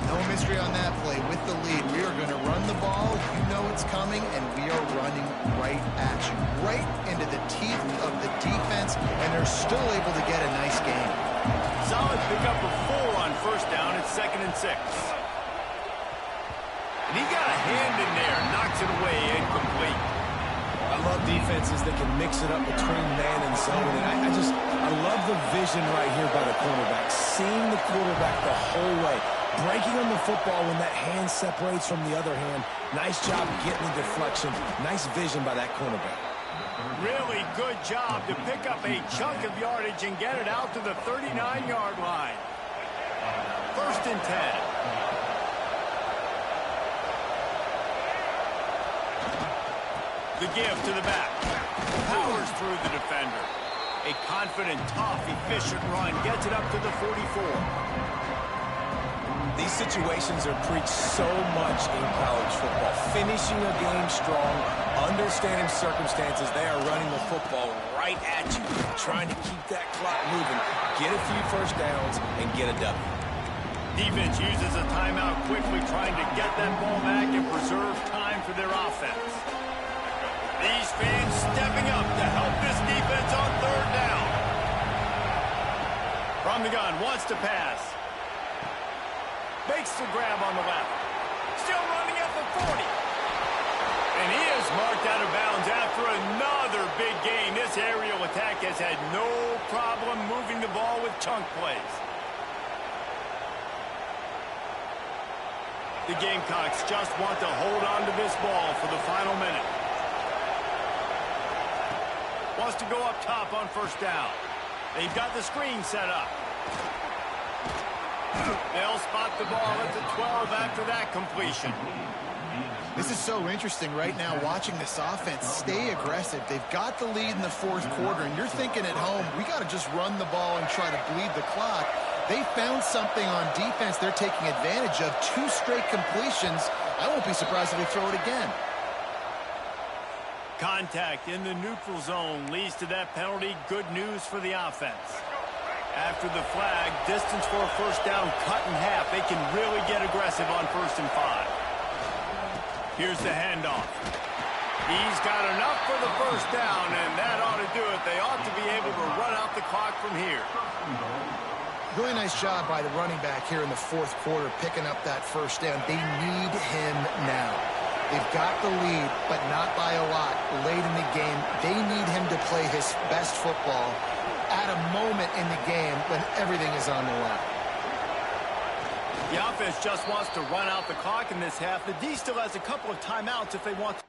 No mystery on that play. With the lead, we are going to run the ball. You know it's coming, and we are running right at you, right into the teeth of the defense, and they're still able to get a nice gain. Solid pickup of 4 on first down. It's 2nd and 6. And he got a hand in there, knocks it away, incomplete. I love defenses that can mix it up between man and zone. And I love the vision right here by the cornerback, seeing the quarterback the whole way, breaking on the football when that hand separates from the other hand. Nice job getting the deflection. Nice vision by that cornerback. Really good job to pick up a chunk of yardage and get it out to the 39-yard line. 1st and 10. The give to the back. Powers through the defender. A confident, tough, efficient run gets it up to the 44. These situations are preached so much in college football. Finishing a game strong, understanding circumstances. They are running the football right at you, trying to keep that clock moving, get a few first downs, and get a W. Defense uses a timeout quickly, trying to get that ball back and preserve time for their offense. These fans stepping up to help this defense on 3rd down. From the gun, wants to pass. Makes the grab on the left. Still running at the 40. And he is marked out of bounds after another big gain. This aerial attack has had no problem moving the ball with chunk plays. The Gamecocks just want to hold on to this ball for the final minute. Wants to go up top on first down. They've got the screen set up. They'll spot the ball at the 12 after that completion. This is so interesting right now, watching this offense stay aggressive. They've got the lead in the 4th quarter, and you're thinking at home, we got to just run the ball and try to bleed the clock. They found something on defense they're taking advantage of. 2 straight completions. I won't be surprised if they throw it again. Contact in the neutral zone leads to that penalty. Good news for the offense. After the flag, distance for a first down cut in half. They can really get aggressive on 1st and 5. Here's the handoff. He's got enough for the first down, and that ought to do it. They ought to be able to run out the clock from here. Really nice job by the running back here in the 4th quarter, picking up that first down. They need him now. They've got the lead, but not by a lot. Late in the game, they need him to play his best football at a moment in the game when everything is on the line. The offense just wants to run out the clock in this half. The D still has a couple of timeouts if they want to.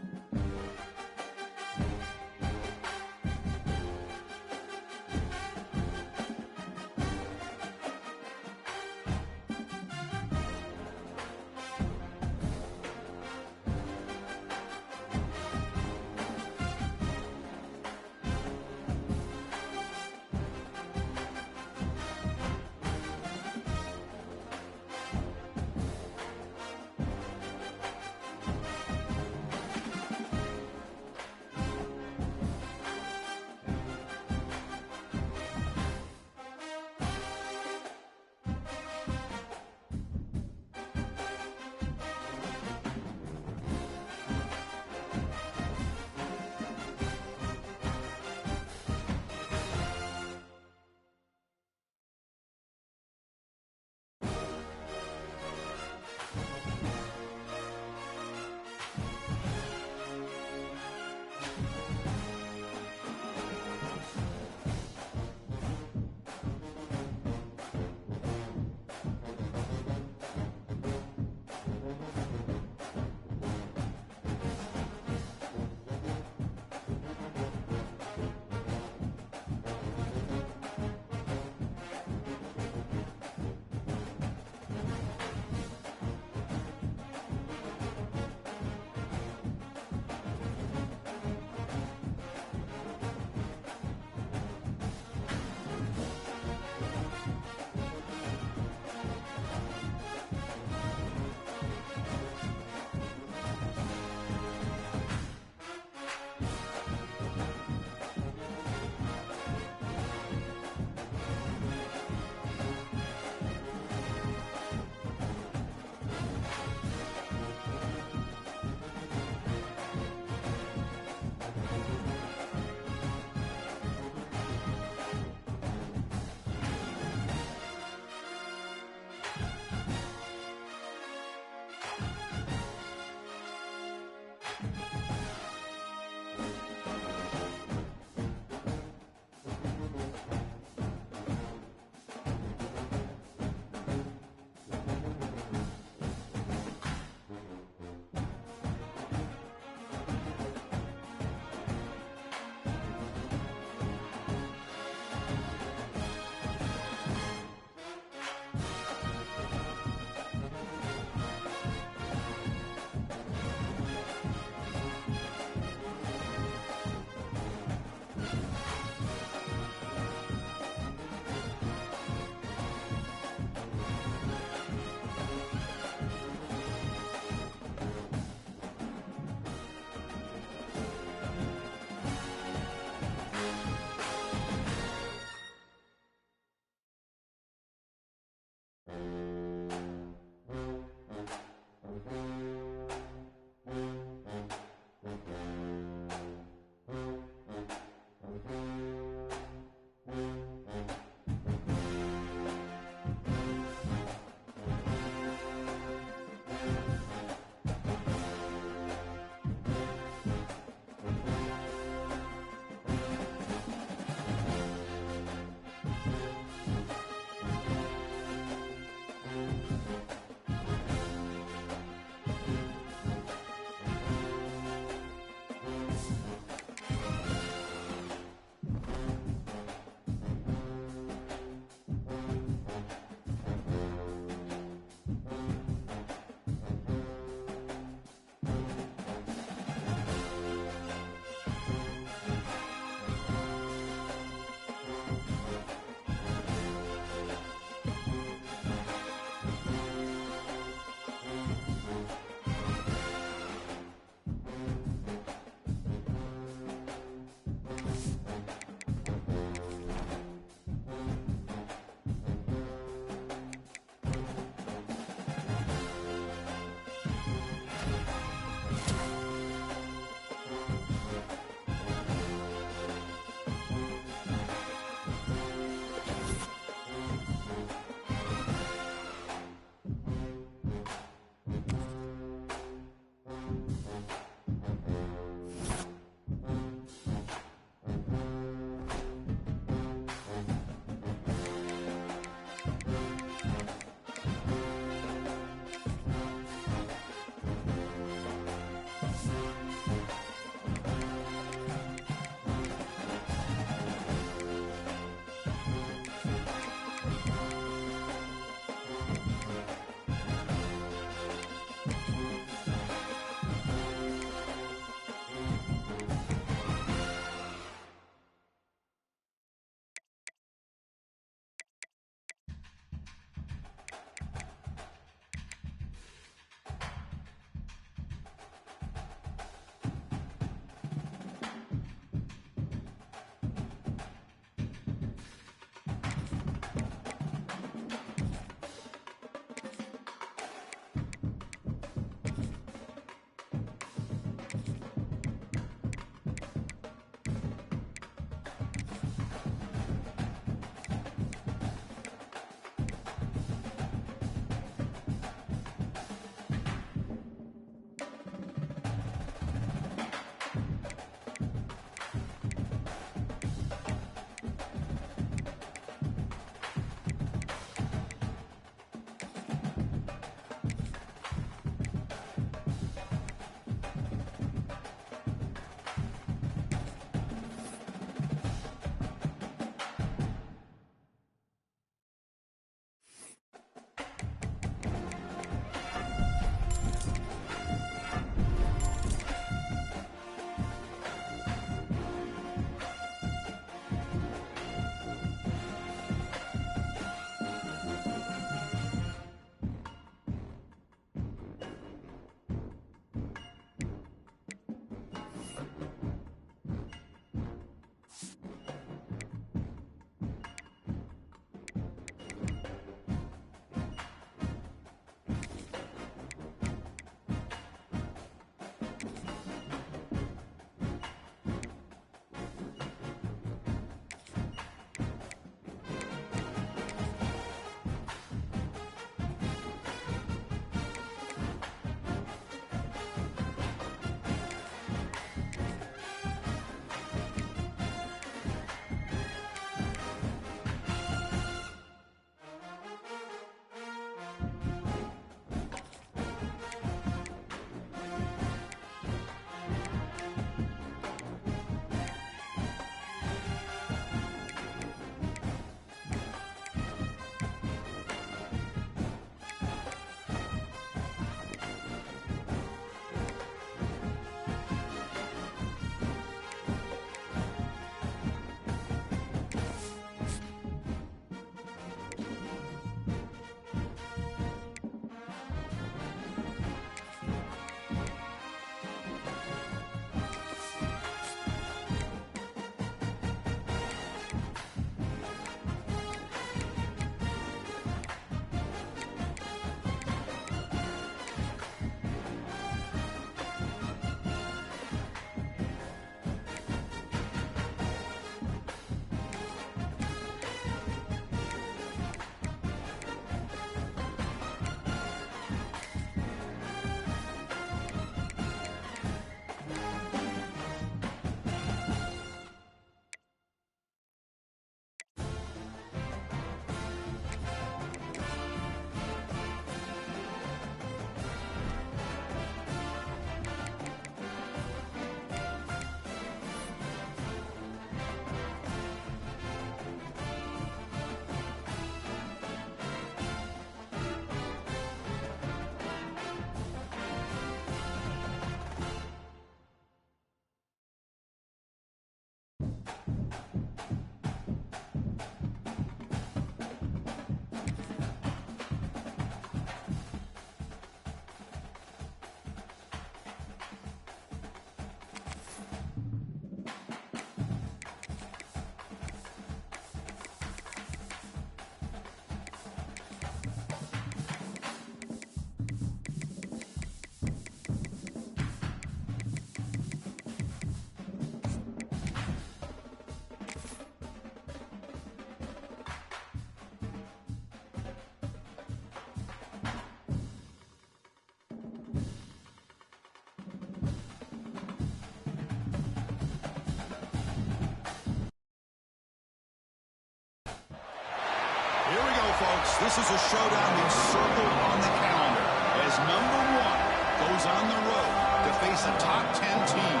folks. This is a showdown we've circled on the calendar as number 1 goes on the road to face a top 10 team.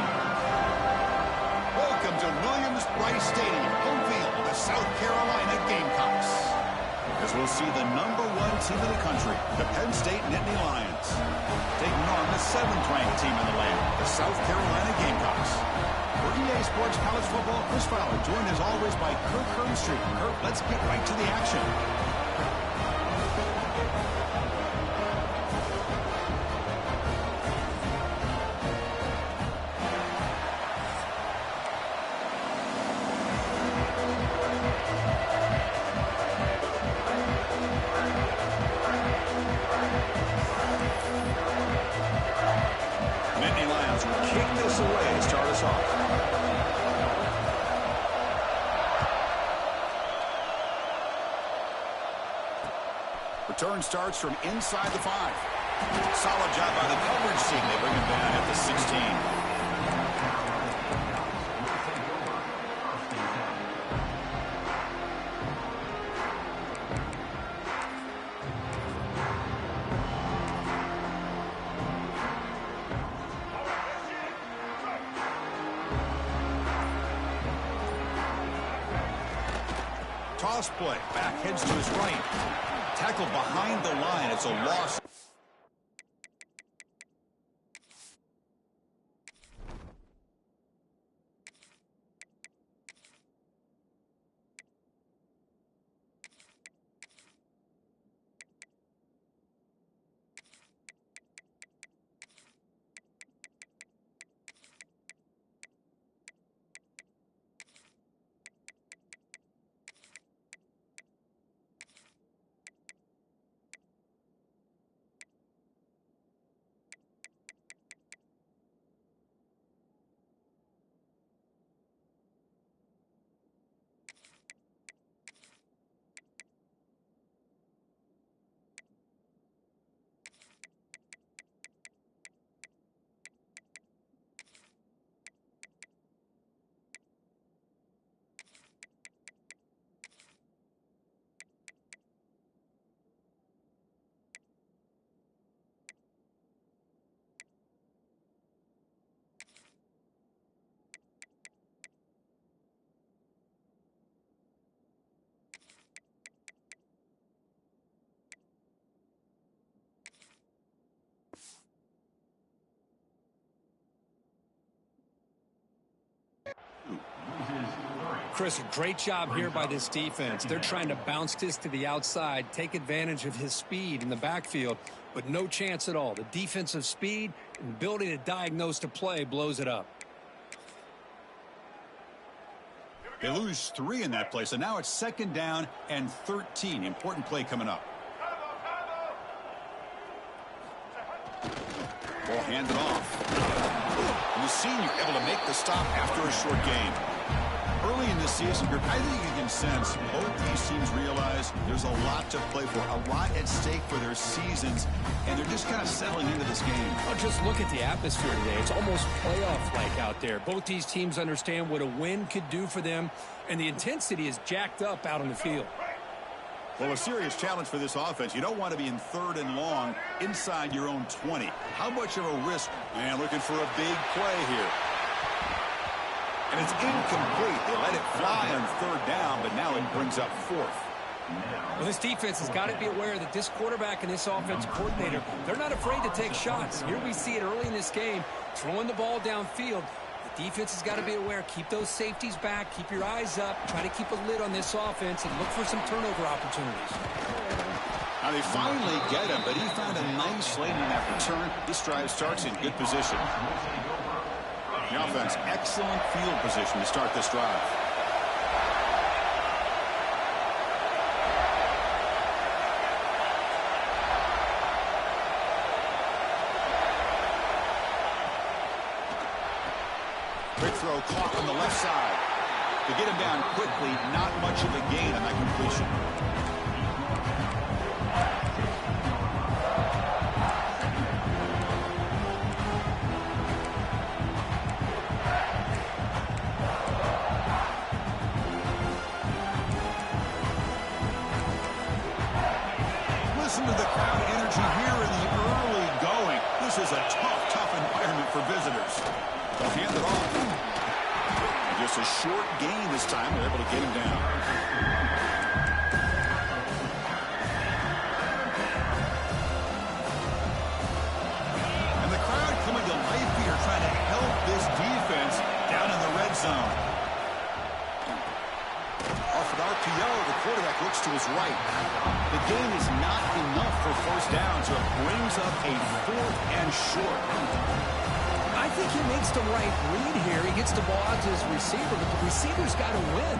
Welcome to Williams-Brice Stadium, home field of the South Carolina Gamecocks. As we'll see the number 1 team in the country, the Penn State Nittany Lions, taking on the 7th-ranked team in the land, the South Carolina Gamecocks. For EA Sports College Football, Chris Fowler, joined as always by Kirk Herbstreit. Kirk, let's get right to the action. Nittany Lions will kick this away to start us off. Return starts from inside the 5. Solid job by the coverage team. They bring him down at the 16. Toss play. Back heads to his right. Tackle behind the line. It's a loss. Chris, a great job here by this defense. They're trying to bounce this to the outside, take advantage of his speed in the backfield, but no chance at all. The defensive speed and ability to diagnose the play blows it up. They lose 3 in that play, so now it's 2nd down and 13. Important play coming up. Ball handed off. And the senior able to make the stop after a short game. Early in this season, I think you can sense both these teams realize there's a lot to play for, a lot at stake for their seasons, and they're just kind of settling into this game. Well, just look at the atmosphere today. It's almost playoff-like out there. Both these teams understand what a win could do for them, and the intensity is jacked up out on the field. Well, a serious challenge for this offense. You don't want to be in 3rd and long inside your own 20. How much of a risk? Man, looking for a big play here. And it's incomplete. They let it fly on 3rd down, but now it brings up 4th. Well, this defense has got to be aware that this quarterback and this offensive coordinator, they're not afraid to take shots. Here we see it early in this game, throwing the ball downfield. The defense has got to be aware. Keep those safeties back. Keep your eyes up. Try to keep a lid on this offense and look for some turnover opportunities. Now they finally get him, but he found a nice lane in that return. This drive starts in good position. The offense, excellent field position to start this drive. Quick throw caught on the left side. To get him down quickly, not much of a gain on that completion. crowd energy here in the early going. This is a tough environment for visitors. They'll hand it off. And just a short gain this time. They're able to get him down. And the crowd coming to life here, trying to help this defense down in the red zone. Off an RPO, the quarterback looks to his right. The gain is not enough for first down, so it brings up a 4th and short. I think he makes the right read here. He gets the ball out to his receiver, but the receiver's got to win.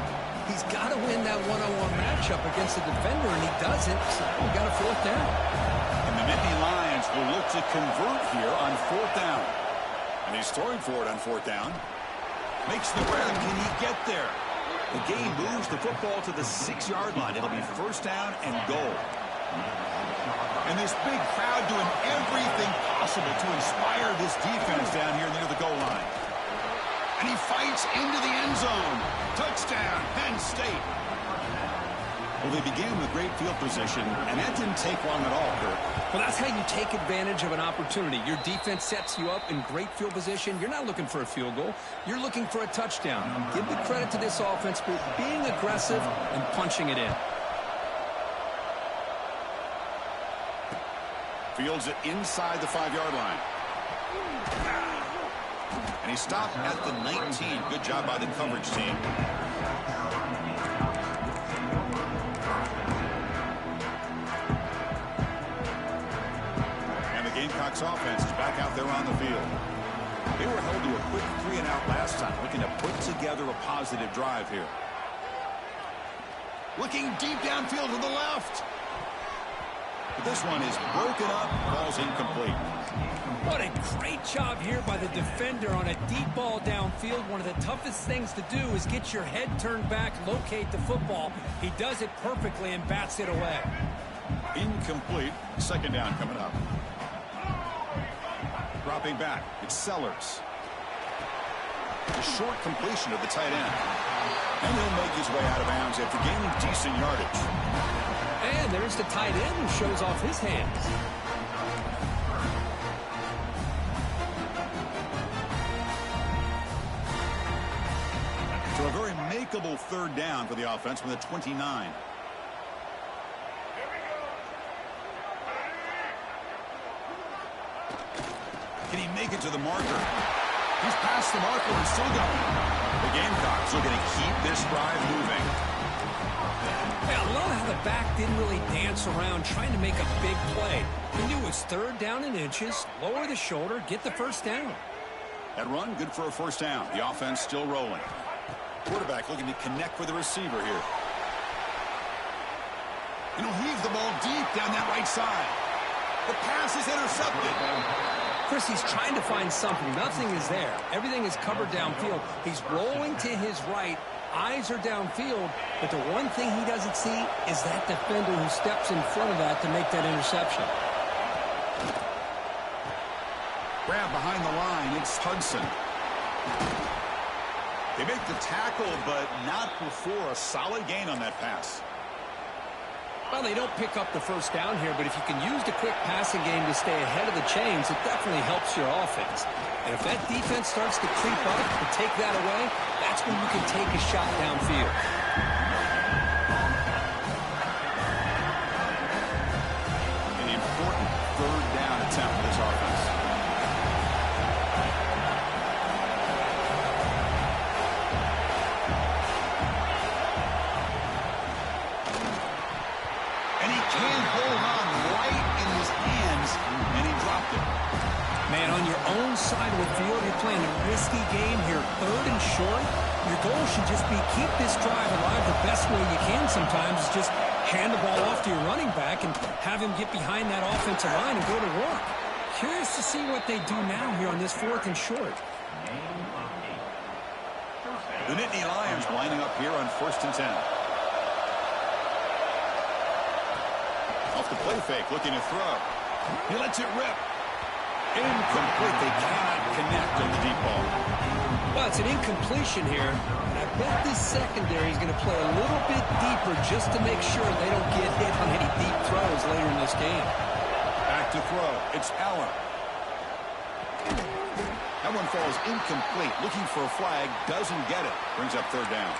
He's got to win that one-on-one matchup against the defender, and he doesn't, so we got a 4th down. And the Nittany Lions will look to convert here on 4th down. And he's throwing for it on 4th down. Makes the grab. Can he get there? The game moves the football to the 6-yard line. It'll be first down and goal. And this big crowd doing everything possible to inspire this defense down here near the goal line. And he fights into the end zone. Touchdown, Penn State. Well, they began with great field position, and that didn't take long at all, Kirk. Well, that's how you take advantage of an opportunity. Your defense sets you up in great field position. You're not looking for a field goal. You're looking for a touchdown. Give the credit to this offense for being aggressive and punching it in. Fields it inside the 5-yard line. And he stopped at the 19. Good job by the coverage team. Gamecocks offense is back out there on the field. They were held to a quick 3-and-out last time, looking to put together a positive drive here. Looking deep downfield to the left. But this one is broken up, ball's incomplete. What a great job here by the defender on a deep ball downfield. One of the toughest things to do is get your head turned back, locate the football. He does it perfectly and bats it away. Incomplete. 2nd down coming up. Dropping back, it's Sellers. A short completion of the tight end. And he'll make his way out of bounds after gaining decent yardage. And there's the tight end who shows off his hands. So a very makeable 3rd down for the offense from the 29. Can he make it to the marker? He's past the marker and still going. The Gamecocks are going to keep this drive moving. Hey, I love how the back didn't really dance around trying to make a big play. He knew it was 3rd down and inches, lower the shoulder, get the first down. That run, good for a first down. The offense still rolling. Quarterback looking to connect with the receiver here. And he'll heave the ball deep down that right side. The pass is intercepted. Chris, he's trying to find something. Nothing is there. Everything is covered downfield. He's rolling to his right. Eyes are downfield. But the one thing he doesn't see is that defender who steps in front of that to make that interception. Grab behind the line. It's Hudson. They make the tackle, but not before a solid gain on that pass. Well, they don't pick up the first down here, but if you can use the quick passing game to stay ahead of the chains, it definitely helps your offense. And if that defense starts to creep up and take that away, that's when you can take a shot downfield. An important 3rd down attempt for this offense. Can hold on right in his hands, and he dropped it. Man, on your own side of the field, you're playing a risky game here. 3rd and short. Your goal should just be keep this drive alive the best way you can sometimes. Is just hand the ball off to your running back and have him get behind that offensive line and go to work. Curious to see what they do now here on this 4th and short. The Nittany Lions lining up here on 1st and 10. Off the play fake, looking to throw. He lets it rip. Incomplete. They cannot connect on the deep ball. Well, it's an incompletion here. And I bet this secondary is going to play a little bit deeper just to make sure they don't get hit on any deep throws later in this game. Back to throw. It's Allen. That one falls incomplete. Looking for a flag. Doesn't get it. Brings up third down.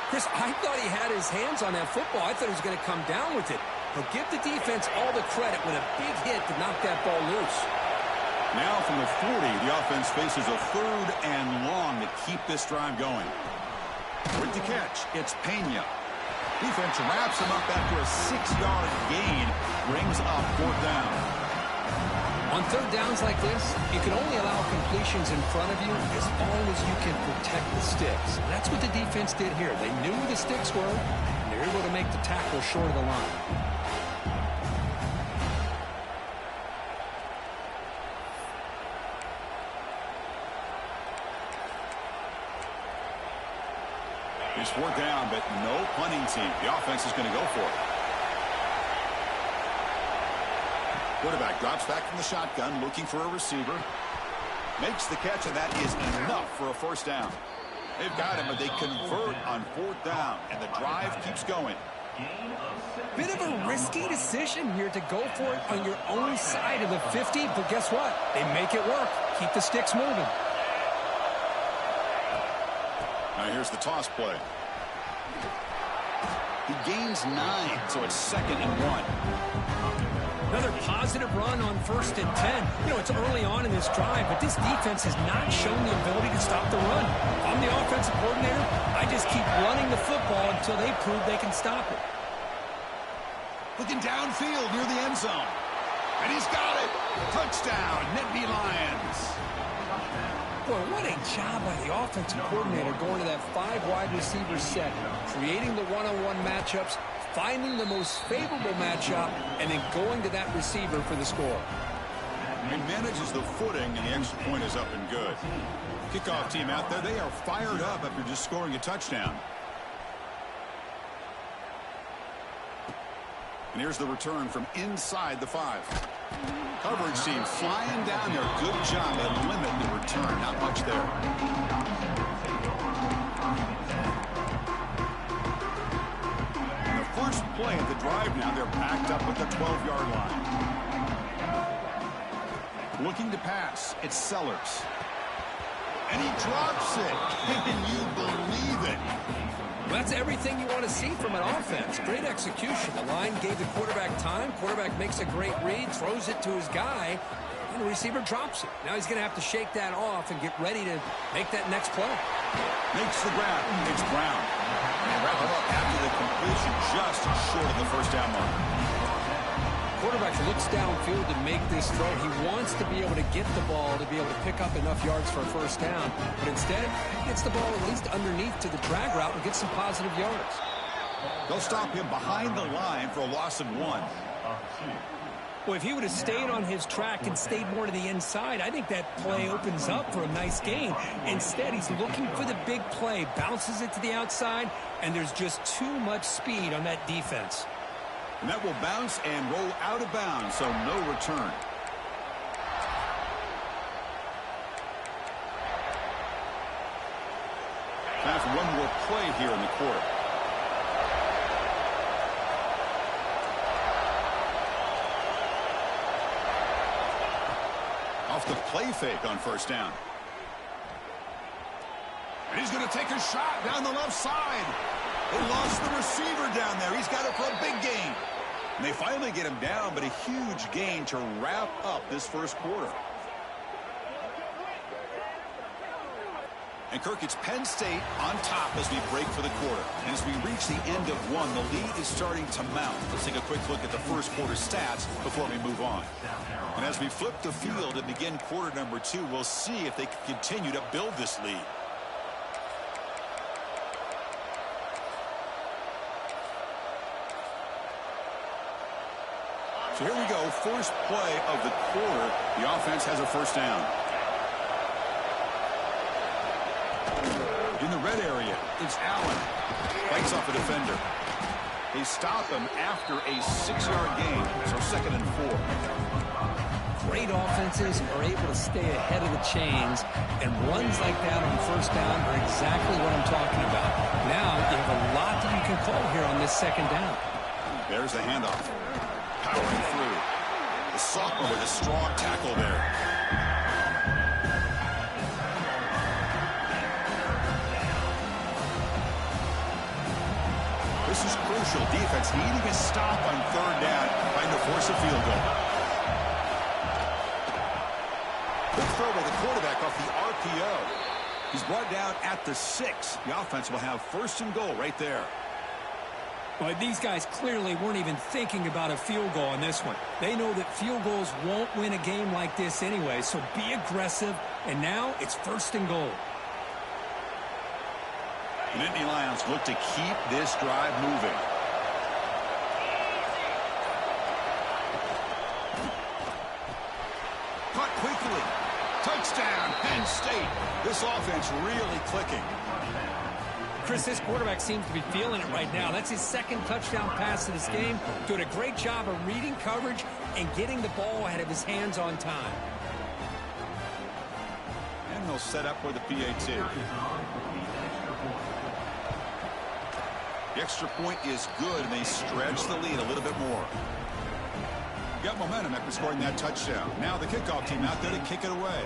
Chris, I thought he had his hands on that football. I thought he was going to come down with it. But give the defense all the credit with a big hit to knock that ball loose. Now from the 40, the offense faces a third and long to keep this drive going. With the catch, it's Pena. Defense wraps him up after a 6-yard gain. Brings up fourth down. On third downs like this, you can only allow completions in front of you as long as you can protect the sticks. And that's what the defense did here. They knew where the sticks were, and they were able to make the tackle short of the line. It's fourth down, but no punting team. The offense is going to go for it. Quarterback drops back from the shotgun, looking for a receiver. Makes the catch, and that is enough for a first down. They've got him, but they convert on fourth down, and the drive keeps going. Bit of a risky decision here to go for it on your own side of the 50, but guess what? They make it work. Keep the sticks moving. Now here's the toss play. He gains 9, so it's 2nd and 1. Another positive run on 1st and 10. You know, it's early on in this drive, but this defense has not shown the ability to stop the run. If I'm the offensive coordinator, I just keep running the football until they prove they can stop it. Looking downfield near the end zone. And he's got it. Touchdown, Nittany Lions. Boy, what a job by the offensive coordinator going to that 5 wide receiver set, creating the one-on-one matchups, finding the most favorable matchup, and then going to that receiver for the score. He manages the footing, and the extra point is up and good. Kickoff team out there, they are fired up after just scoring a touchdown. And here's the return from inside the 5. Coverage team flying down there. Good job to limit the return. Not much there. And the first play of the drive now, they're backed up at the 12-yard line. Looking to pass. It's Sellers. And he drops it. Can you believe it? Well, that's everything you want to see from an offense. Great execution. The line gave the quarterback time. Quarterback makes a great read, throws it to his guy, and the receiver drops it. Now he's going to have to shake that off and get ready to make that next play. Makes the grab. It's Brown. And wrap it up after the completion, just short of the first down mark. Quarterback looks downfield to make this throw. He wants to be able to get the ball to be able to pick up enough yards for a first down. But instead, he gets the ball at least underneath to the drag route and gets some positive yards. They'll stop him behind the line for a loss of 1. Well, if he would have stayed on his track and stayed more to the inside, I think that play opens up for a nice gain. Instead, he's looking for the big play, bounces it to the outside, and there's just too much speed on that defense. And that will bounce and roll out of bounds, so no return. Time for one more play here in the quarter. Off the play fake on first down. And he's going to take a shot down the left side. They lost the receiver down there. He's got it for a big gain. And they finally get him down, but a huge gain to wrap up this first quarter. And Kirk, it's Penn State on top as we break for the quarter. And as we reach the end of one, the lead is starting to mount. Let's take a quick look at the first quarter stats before we move on. And as we flip the field and begin quarter number 2, we'll see if they can continue to build this lead. So here we go, first play of the quarter. The offense has a first down. In the red area, it's Allen. Fights off a defender. They stop him after a 6-yard gain, so 2nd and 4. Great offenses are able to stay ahead of the chains, and runs like that on first down are exactly what I'm talking about. Now you have a lot that you can call here on this second down. There's the handoff. Powering through. The sophomore with a strong tackle there. This is crucial. Defense needing a stop on third down, trying to force a field goal. Good throw by the quarterback off the RPO. He's brought down at the 6. The offense will have first and goal right there. Well, these guys clearly weren't even thinking about a field goal on this one. They know that field goals won't win a game like this anyway, so be aggressive, and now it's first and goal. The Nittany Lions look to keep this drive moving. Caught quickly. Touchdown, Penn State. This offense really clicking. Chris, this quarterback seems to be feeling it right now. That's his second touchdown pass of this game. Doing a great job of reading coverage and getting the ball ahead of his hands on time. And they'll set up for the PAT. The extra point is good, and they stretch the lead a little bit more. Got momentum after scoring that touchdown. Now the kickoff team out there to kick it away.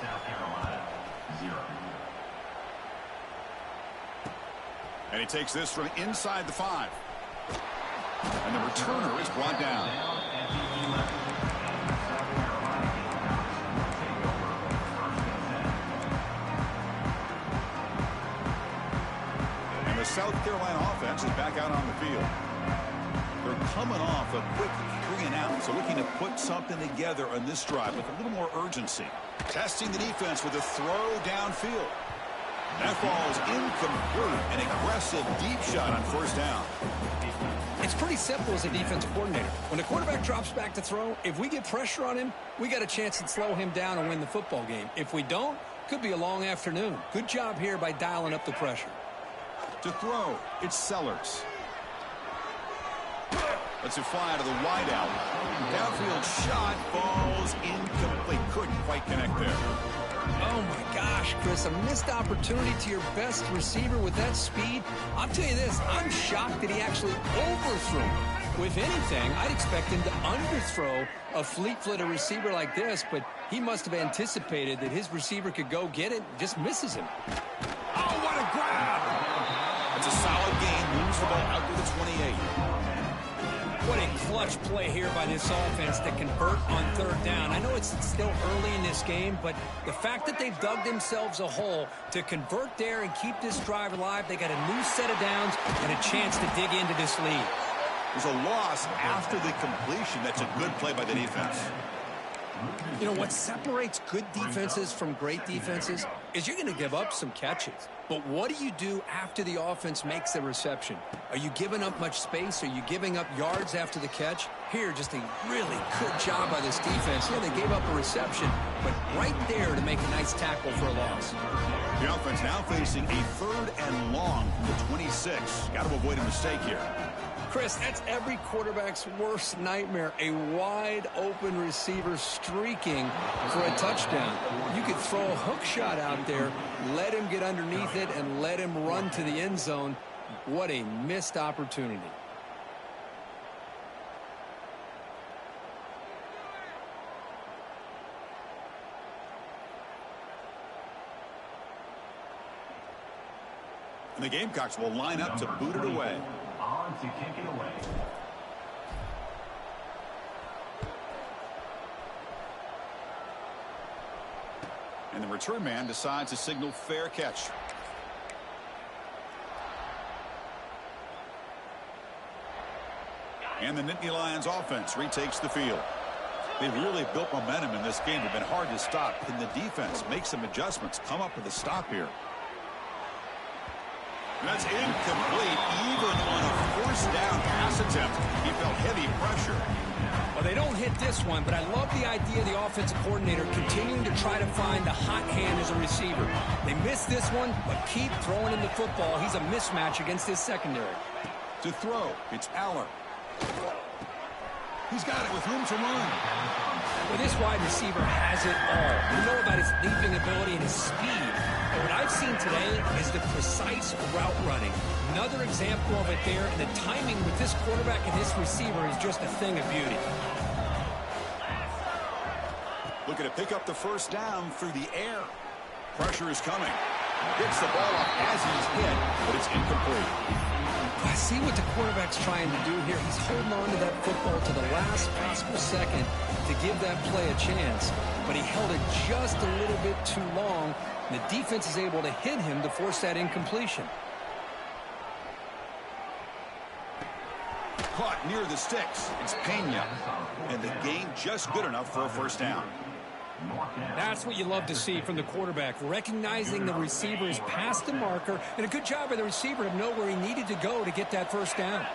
South Carolina, 0. And he takes this from inside the 5. And the returner is brought down. And the South Carolina offense is back out on the field. They're coming off a quick 3 and out, so looking to put something together on this drive with a little more urgency. Testing the defense with a throw downfield. That ball is incomplete. An aggressive deep shot on first down. It's pretty simple as a defensive coordinator. When the quarterback drops back to throw, if we get pressure on him, we got a chance to slow him down and win the football game. If we don't, could be a long afternoon. Good job here by dialing up the pressure. To throw, it's Sellers. Lets it fly out of the wideout. Downfield shot falls incomplete. Couldn't quite connect there. Oh, my gosh, Chris, a missed opportunity to your best receiver with that speed. I'll tell you this, I'm shocked that he actually overthrew him. If anything, I'd expect him to underthrow a fleet-footed receiver like this, but he must have anticipated that his receiver could go get it, just misses him. Oh, what a grab! It's a solid gain, moves the ball out to the 28. What a clutch play here by this offense to convert on third down. I know it's still early in this game, but the fact that they've dug themselves a hole to convert there and keep this drive alive, they got a new set of downs and a chance to dig into this lead. There's a loss after the completion. That's a good play by the defense. You know, what separates good defenses from great defenses is you're going to give up some catches. But what do you do after the offense makes the reception? Are you giving up much space? Are you giving up yards after the catch? Here, just a really good job by this defense. Yeah, they gave up a reception, but right there to make a nice tackle for a loss. The offense now facing a 3rd and long from the 26. Got to avoid a mistake here. Chris, that's every quarterback's worst nightmare, a wide-open receiver streaking for a touchdown. You could throw a hook shot out there, let him get underneath it, and let him run to the end zone. What a missed opportunity. And the Gamecocks will line up to boot it away. On to kick it away. And the return man decides to signal fair catch. And the Nittany Lions offense retakes the field. They've really built momentum in this game. They've been hard to stop. Can the defense make some adjustments, come up with a stop here? That's incomplete, even on a first down pass attempt. He felt heavy pressure. Well, they don't hit this one, but I love the idea of the offensive coordinator continuing to try to find the hot hand as a receiver. They missed this one, but keep throwing him the football. He's a mismatch against his secondary. To throw, it's Aller. He's got it with room to run. Well, this wide receiver has it all. You know about his leaping ability and his speed. But what I've seen today is the precise route running. Another example of it there, and the timing with this quarterback and this receiver is just a thing of beauty. Looking to pick up the first down through the air. Pressure is coming. Gets the ball up as he's hit, but it's incomplete. I see what the quarterback's trying to do here. He's holding on to that football to the last possible second to give that play a chance. But he held it just a little bit too long. And the defense is able to hit him to force that incompletion. Caught near the sticks. It's Pena. And the gain just good enough for a first down. That's what you love to see from the quarterback, recognizing the receiver is past the marker, and a good job by the receiver to know where he needed to go to get that first down.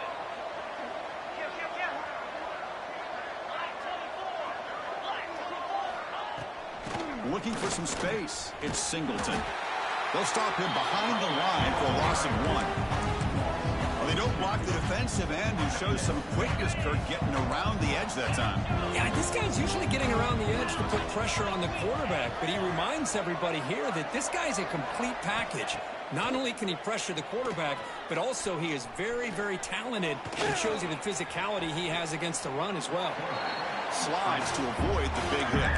Looking for some space. It's Singleton. They'll stop him behind the line for a loss of 1. Well, they don't block the defensive end, who shows some quickness, Kirk, getting around the edge that time. Yeah, this guy's usually getting around the edge to put pressure on the quarterback, but he reminds everybody here that this guy's a complete package. Not only can he pressure the quarterback, but also he is very, very talented, and it shows you the physicality he has against the run as well. Slides to avoid the big hit.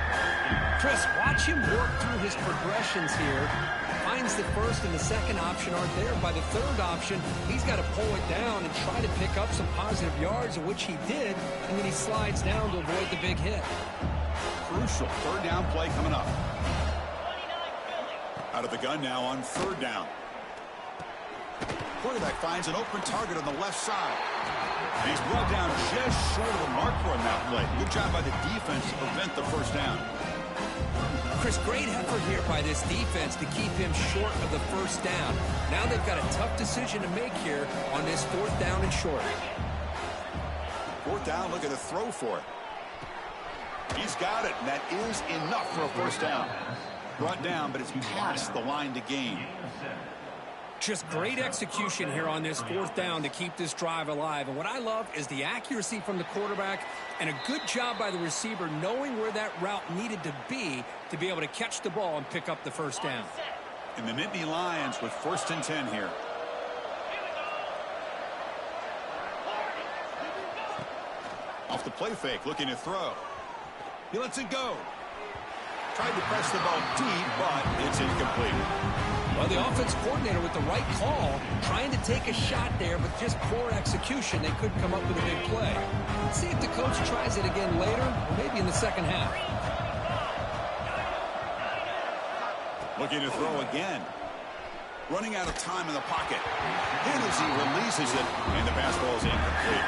Chris, watch him work through his progressions here. Finds the first and the second option aren't there. By the third option, he's got to pull it down and try to pick up some positive yards, of which he did, and then he slides down to avoid the big hit. Crucial third down play coming up. Out of the gun now on third down. Quarterback finds an open target on the left side. And he's brought down just short of the mark for him that play. Good job by the defense to prevent the first down. Chris, great effort here by this defense to keep him short of the first down. Now they've got a tough decision to make here on this fourth down and short. Fourth down, looking to throw for it. He's got it, and that is enough for a first down. Brought down, but it's past the line to gain. Just great execution here on this fourth down to keep this drive alive. And what I love is the accuracy from the quarterback and a good job by the receiver knowing where that route needed to be able to catch the ball and pick up the first down. And the Nittany Lions with 1st and 10 here. Off the play fake, looking to throw. He lets it go. Tried to press the ball deep, but it's incomplete. Well, the offense coordinator with the right call, trying to take a shot there, but just poor execution. They couldn't come up with a big play. Let's see if the coach tries it again later, or maybe in the second half. Looking to throw again. Running out of time in the pocket. And as he releases it, and the pass ball is incomplete.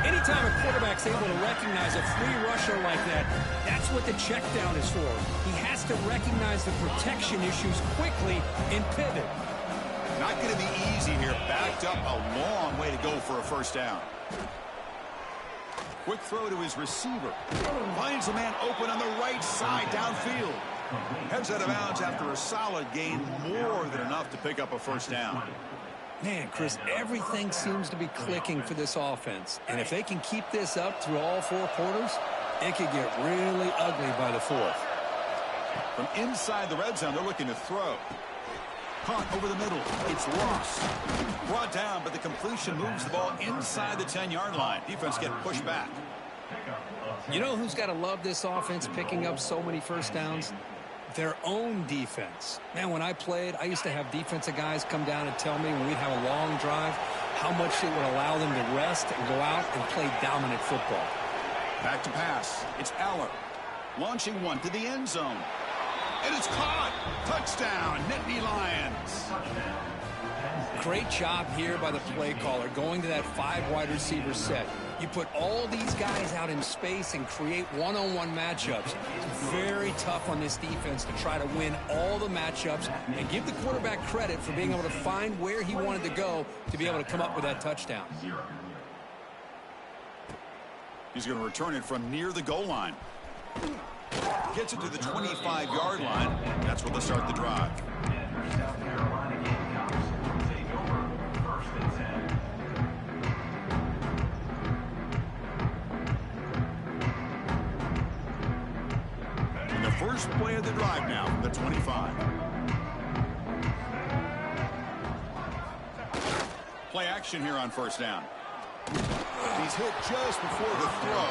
Anytime a quarterback's able to recognize a free rusher like that, that's what the check down is for. He has to recognize the protection issues quickly and pivot. Not going to be easy here. Backed up a long way to go for a first down. Quick throw to his receiver. Finds a man open on the right side downfield. Heads out of bounds after a solid gain, more than enough to pick up a first down. Man, Chris, everything seems to be clicking for this offense. And if they can keep this up through all 4 quarters, it could get really ugly by the 4th. From inside the red zone, they're looking to throw. Caught over the middle. It's lost. Brought down, but the completion moves the ball inside the 10-yard line. Defense getting pushed back. You know who's got to love this offense picking up so many first downs? Their own defense. Man, when I played, I used to have defensive guys come down and tell me when we'd have a long drive how much it would allow them to rest and go out and play dominant football. Back to pass. It's Eller. Launching one to the end zone. And it's caught. Touchdown, Nittany Lions. Great job here by the play caller, going to that 5 wide receiver set. You put all these guys out in space and create one-on-one matchups. It's very tough on this defense to try to win all the matchups and give the quarterback credit for being able to find where he wanted to go to be able to come up with that touchdown. He's going to return it from near the goal line. Gets it to the 25-yard line. That's where they'll start the drive. South Carolina Gamecocks will take over 1st and 10. First play of the drive now from the 25. Play action here on first down. He's hit just before the throw.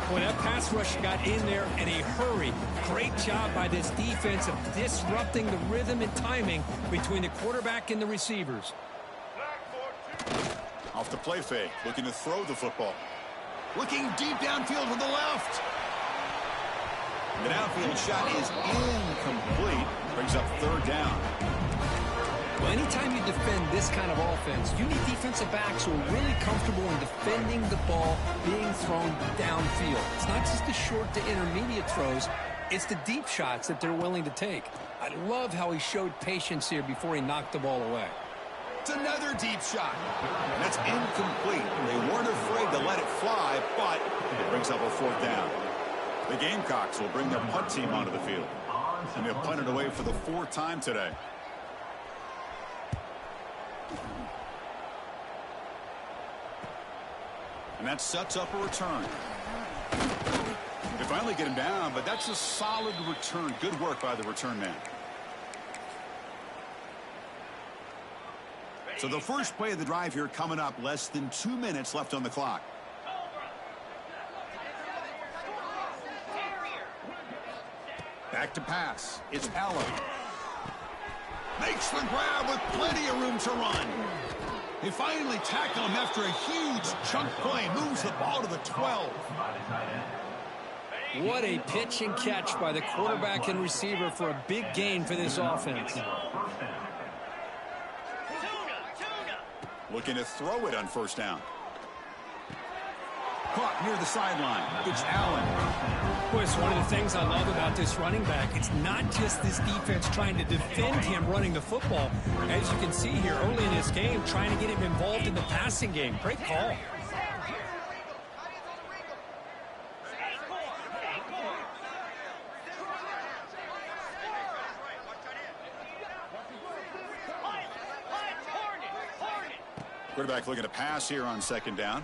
Boy, that pass rush got in there in a hurry. Great job by this defense of disrupting the rhythm and timing between the quarterback and the receivers. Off the play fake, looking to throw the football. Looking deep downfield with the left. The downfield shot is incomplete. Brings up third down. Well, anytime you defend this kind of offense, you need defensive backs who are really comfortable in defending the ball being thrown downfield. It's not just the short to intermediate throws, it's the deep shots that they're willing to take. I love how he showed patience here before he knocked the ball away. It's another deep shot. And that's incomplete. They weren't afraid to let it fly, but it brings up a fourth down. The Gamecocks will bring their punt team onto the field. And they'll punt it away for the fourth time today. And that sets up a return. They finally get him down, but that's a solid return. Good work by the return man. So the first play of the drive here coming up. Less than 2 minutes left on the clock. Back to pass. It's Allen. Makes the grab with plenty of room to run. They finally tackle him after a huge chunk play. Moves the ball to the 12. What a pitch and catch by the quarterback and receiver for a big gain for this offense. Looking to throw it on first down. Caught near the sideline. It's Allen. Boy, it's one of the things I love about this running back. It's not just this defense trying to defend him running the football. As you can see here early in this game, trying to get him involved in the passing game. Great call. Quarterback looking to pass here on second down.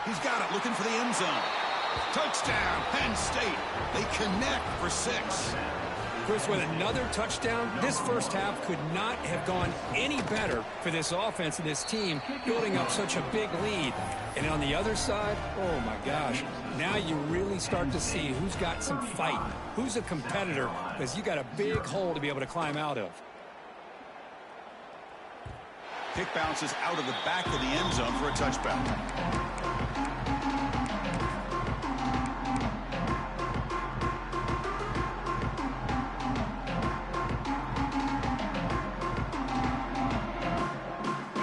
He's got it, looking for the end zone. Touchdown, Penn State. They connect for 6. Chris, with another touchdown, this first half could not have gone any better for this offense and this team, building up such a big lead. And on the other side, oh my gosh, now you really start to see who's got some fight, who's a competitor, because you got a big hole to be able to climb out of. Kick bounces out of the back of the end zone for a touchback.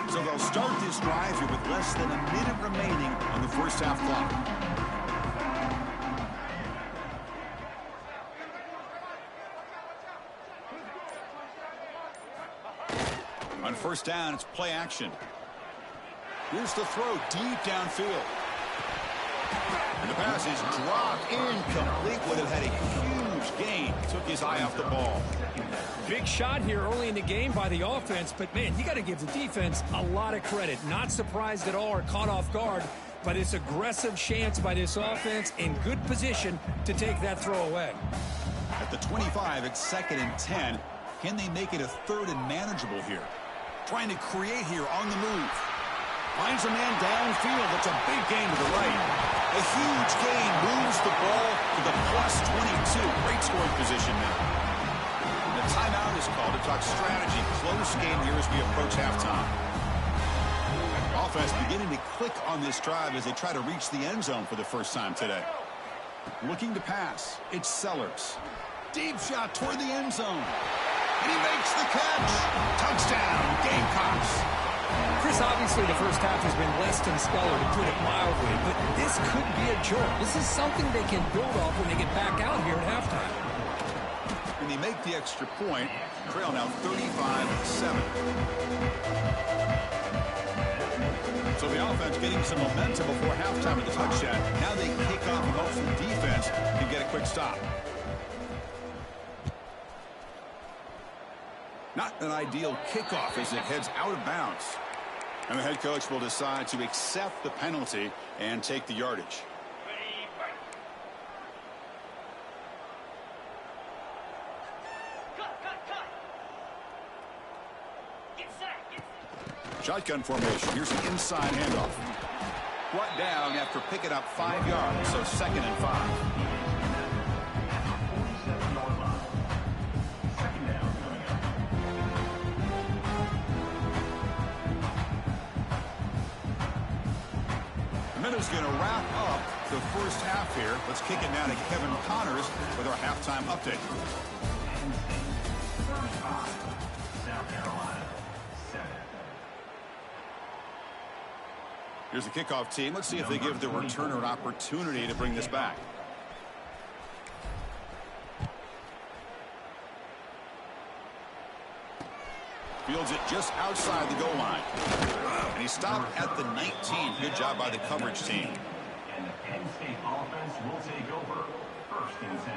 So they'll start this drive here with less than a minute remaining on the first half clock. On first down, it's play action. Here's the throw deep downfield. And the pass is dropped incomplete. Would have had a huge gain. Took his eye off the ball. Big shot here early in the game by the offense, but man, you got to give the defense a lot of credit. Not surprised at all or caught off guard, but it's aggressive chance by this offense in good position to take that throw away. At the 25, it's 2nd and 10. Can they make it a 3rd and manageable here? Trying to create here on the move. Finds a man downfield. That's a big gain to the right. A huge gain moves the ball to the +22. Great scoring position now. And the timeout is called to talk strategy. Close game here as we approach halftime. Offense beginning to click on this drive as they try to reach the end zone for the first time today. Looking to pass. It's Sellers. Deep shot toward the end zone. And he makes the catch. Touchdown, Gamecocks. Chris, obviously the first half has been less than stellar, to put it mildly, but this could be a jolt. This is something they can build off when they get back out here at halftime. And they make the extra point. Trail now 35-7. So the offense getting some momentum before halftime with the touchdown. Now they kick off and hopes the defense can get a quick stop. Not an ideal kickoff as it heads out of bounds. And the head coach will decide to accept the penalty and take the yardage. Shotgun formation. Here's an inside handoff. Brought down after picking up 5 yards, so 2nd and 5. Minutes going to wrap up the first half here. Let's kick it down to Kevin Connors with our halftime update. South Carolina, 7. Here's the kickoff team. Let's see if they give the returner an opportunity to bring this back. Fields it just outside the goal line. And he stopped at the 19. Good job by the coverage team. And the Penn State offense will take over 1st and 10.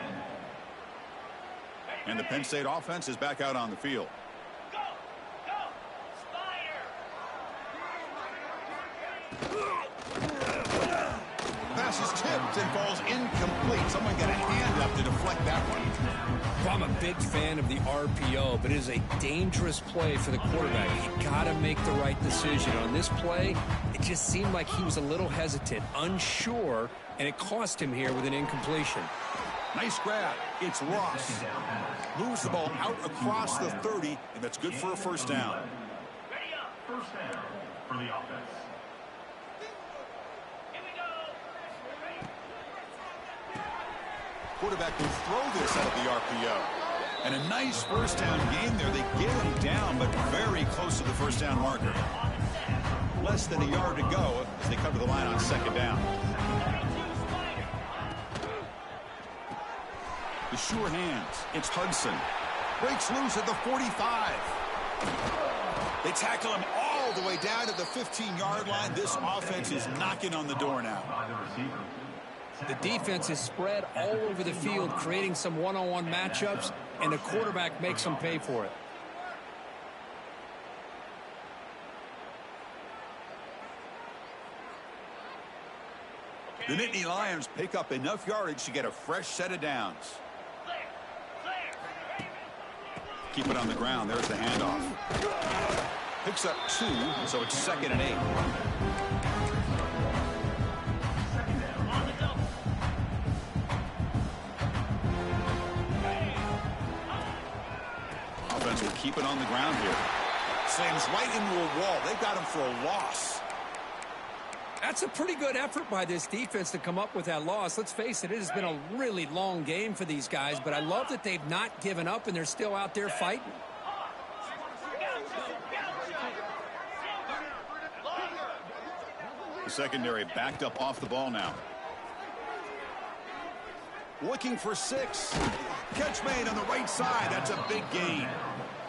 And the Penn State offense is back out on the field. Go! Go! Spider! Pass is tipped and falls incomplete. Someone got a hand up to deflect that one. Well, I'm a big fan of the RPO, but it is a dangerous play for the quarterback. You got to make the right decision. On this play, it just seemed like he was a little hesitant, unsure, and it cost him here with an incompletion. Nice grab. It's Ross. Moves the ball out across the 30, and that's good for a first down. Ready up! First down for the offense. Here we go! Quarterback will throw this out of the RPO. And a nice first down game there. They get him down, but very close to the first down marker. Less than a yard to go as they cover the line on 2nd down. The sure hands. It's Hudson. Breaks loose at the 45. They tackle him all the way down to the 15-yard line. This offense is knocking on the door now. By the receiver. The defense is spread all over the field, creating some one-on-one matchups, and the quarterback makes them pay for it. The Nittany Lions pick up enough yardage to get a fresh set of downs. Keep it on the ground. There's the handoff. Picks up 2, so it's 2nd and 8. Offense will keep it on the ground here. Slams right into a wall. They've got him for a loss. That's a pretty good effort by this defense to come up with that loss. Let's face it, it has been a really long game for these guys, but I love that they've not given up and they're still out there fighting. The secondary backed up off the ball now. Looking for 6. Catch made on the right side. That's a big gain.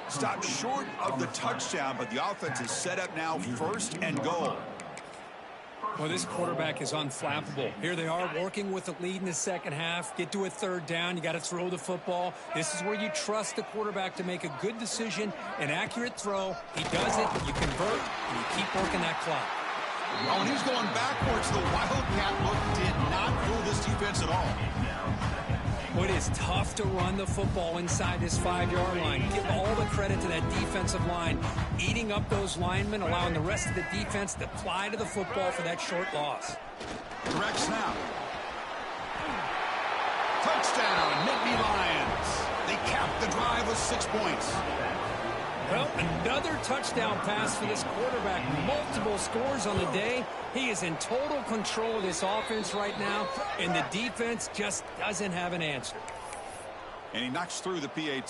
Stopped short of the touchdown, but the offense is set up now 1st and goal. Well, this quarterback is unflappable. Here they are working with the lead in the second half. Get to a 3rd down. You got to throw the football. This is where you trust the quarterback to make a good decision, an accurate throw. He does it. You convert, and you keep working that clock. Oh, and he's going backwards. The Wildcat look did not fool this defense at all. Well, it is tough to run the football inside this 5-yard line. Give all the credit to that defensive line, eating up those linemen, allowing the rest of the defense to fly to the football for that short loss. Direct snap. Touchdown, Nittany Lions. They capped the drive with 6 points. Well, another touchdown pass for this quarterback. Multiple scores on the day. He is in total control of this offense right now, and the defense just doesn't have an answer. And he knocks through the PAT.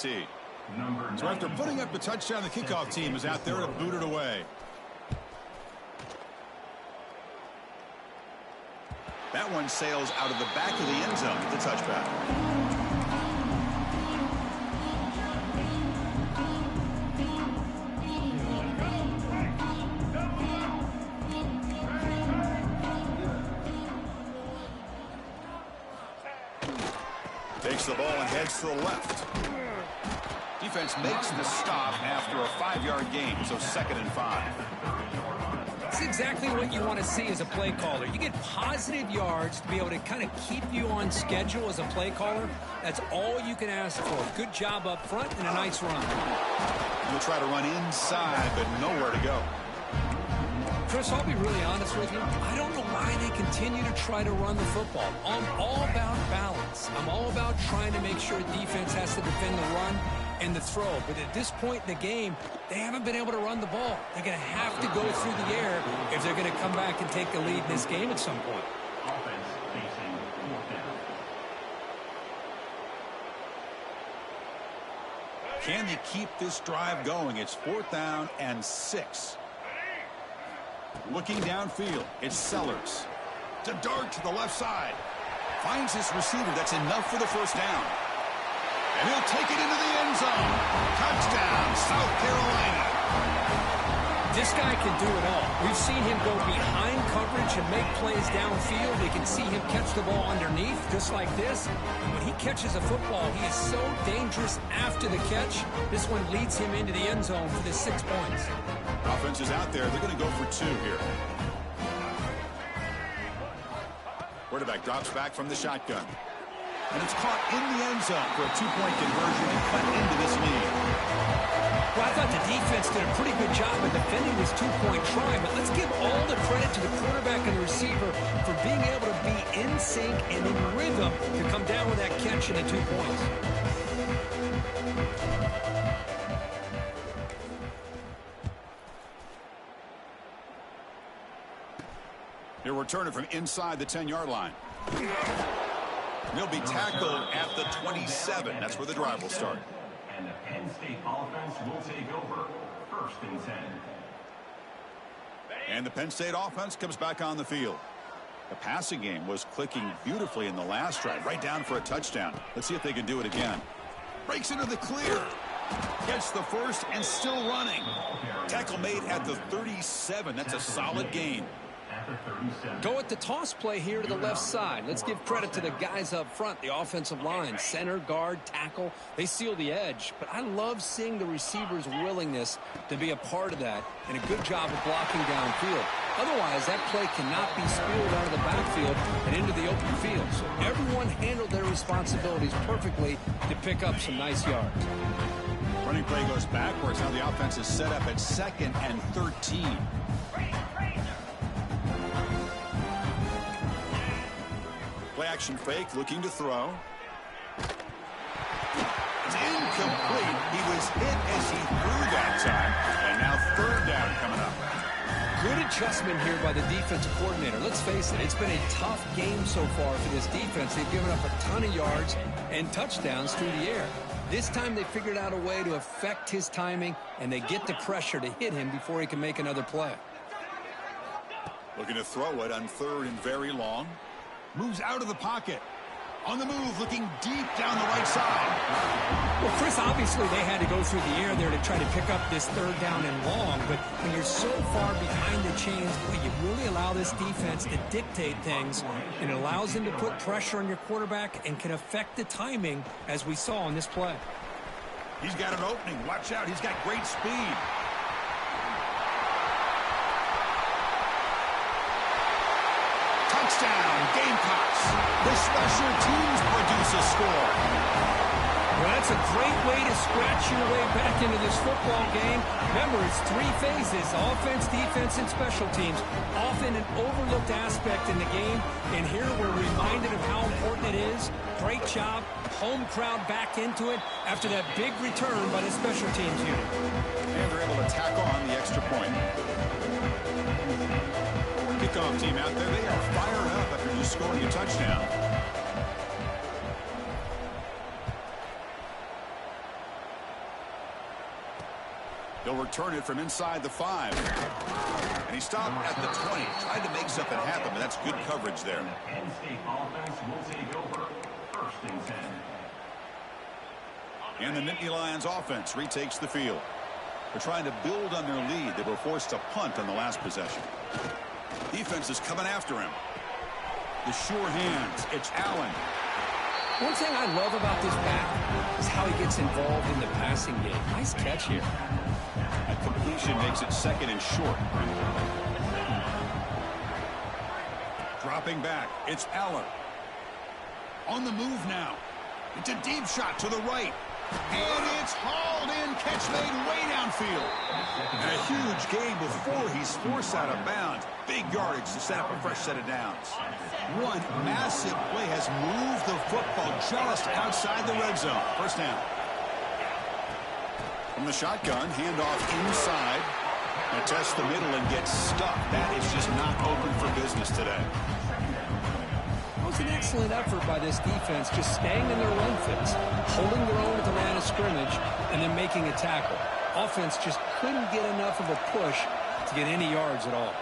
So after putting up the touchdown, the kickoff team is out there to boot it away. That one sails out of the back of the end zone with the touchback. Takes the ball and heads to the left. Defense makes the stop after a 5-yard gain, so 2nd and 5. That's exactly what you want to see as a play caller. You get positive yards to be able to kind of keep you on schedule as a play caller. That's all you can ask for. Good job up front and a nice run. He'll try to run inside, but nowhere to go. Chris, I'll be really honest with you. I don't know why they continue to try to run the football. I'm all about balance. I'm all about trying to make sure defense has to defend the run and the throw. But at this point in the game, they haven't been able to run the ball. They're going to have to go through the air if they're going to come back and take the lead in this game at some point. Offense facing fourth down. Can they keep this drive going? It's 4th down and 6. Looking downfield, it's Sellers. To dart to the left side. Finds his receiver. That's enough for the first down. And he'll take it into the end zone. Touchdown, South Carolina. This guy can do it all. We've seen him go behind coverage and make plays downfield. We can see him catch the ball underneath, just like this. And when he catches a football, he is so dangerous after the catch. This one leads him into the end zone for the 6 points. Offense is out there. They're going to go for 2 here. Quarterback drops back from the shotgun. And it's caught in the end zone for a 2-point conversion and cut into this lead. Well, I thought the defense did a pretty good job of defending this 2-point try, but let's give all the credit to the quarterback and the receiver for being able to be in sync and in rhythm to come down with that catch and the 2 points. He'll return it from inside the 10-yard line. He'll be tackled at the 27. That's where the drive will start. And the Penn State offense will take over. 1st and 10. And the Penn State offense comes back on the field. The passing game was clicking beautifully in the last drive, right down for a touchdown. Let's see if they can do it again. Breaks into the clear. Gets the first and still running. Tackle made at the 37. That's a solid gain. Go at the toss play here to the left side. Let's give credit to the guys up front, the offensive line, center, guard, tackle. They seal the edge. But I love seeing the receiver's willingness to be a part of that and a good job of blocking downfield. Otherwise, that play cannot be spilled out of the backfield and into the open field. So everyone handled their responsibilities perfectly to pick up some nice yards. Running play goes backwards. Now the offense is set up at 2nd and 13. Play action fake, looking to throw. It's incomplete. He was hit as he threw that time. And now 3rd down coming up. Good adjustment here by the defensive coordinator. Let's face it, it's been a tough game so far for this defense. They've given up a ton of yards and touchdowns through the air. This time they figured out a way to affect his timing, and they get the pressure to hit him before he can make another play. Looking to throw it on 3rd and very long. Moves out of the pocket. On the move, looking deep down the right side. Well, Chris, obviously they had to go through the air there to try to pick up this 3rd down and long, but when you're so far behind the chains, boy, you really allow this defense to dictate things, and it allows them to put pressure on your quarterback and can affect the timing, as we saw in this play. He's got an opening. Watch out. He's got great speed. Touchdown, Gamecocks. The special teams produce a score. Well, that's a great way to scratch your way back into this football game. Remember, it's 3 phases: offense, defense, and special teams. Often an overlooked aspect in the game, and here we're reminded of how important it is. Great job. Home crowd back into it after that big return by the special teams unit. And they're able to tack on the extra point. Kickoff team out there, they are fired up after just scoring a touchdown. They'll return it from inside the 5. And he stopped at the 20. Tried to make something happen, but that's good coverage there. And the Penn State offense will take over. 1st and 10. And the Nittany Lions offense retakes the field. They're trying to build on their lead. They were forced to punt on the last possession. Defense is coming after him. The sure hands. It's Allen. One thing I love about this back is how he gets involved in the passing game. Nice catch here. A completion makes it 2nd and short. Dropping back. It's Allen. On the move now. It's a deep shot to the right. And it's hauled in, catch made way downfield. And a huge gain before he's forced out of bounds. Big yardage to set up a fresh set of downs. One massive play has moved the football just outside the red zone. First down. From the shotgun, handoff inside. And test the middle and get stuck. That is just not open for business today. It was an excellent effort by this defense, just staying in their run fits, holding their own at the line of scrimmage, and then making a tackle. Offense just couldn't get enough of a push to get any yards at all.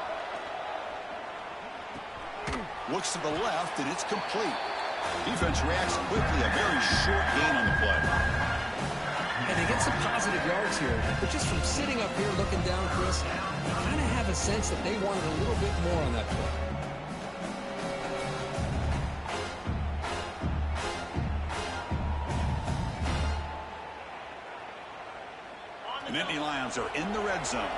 Looks to the left, and it's complete. Defense reacts quickly. A very short gain on the play. And they get some positive yards here, but just from sitting up here looking down, Chris, you kind of have a sense that they wanted a little bit more on that play. The Nittany Lions are in the red zone.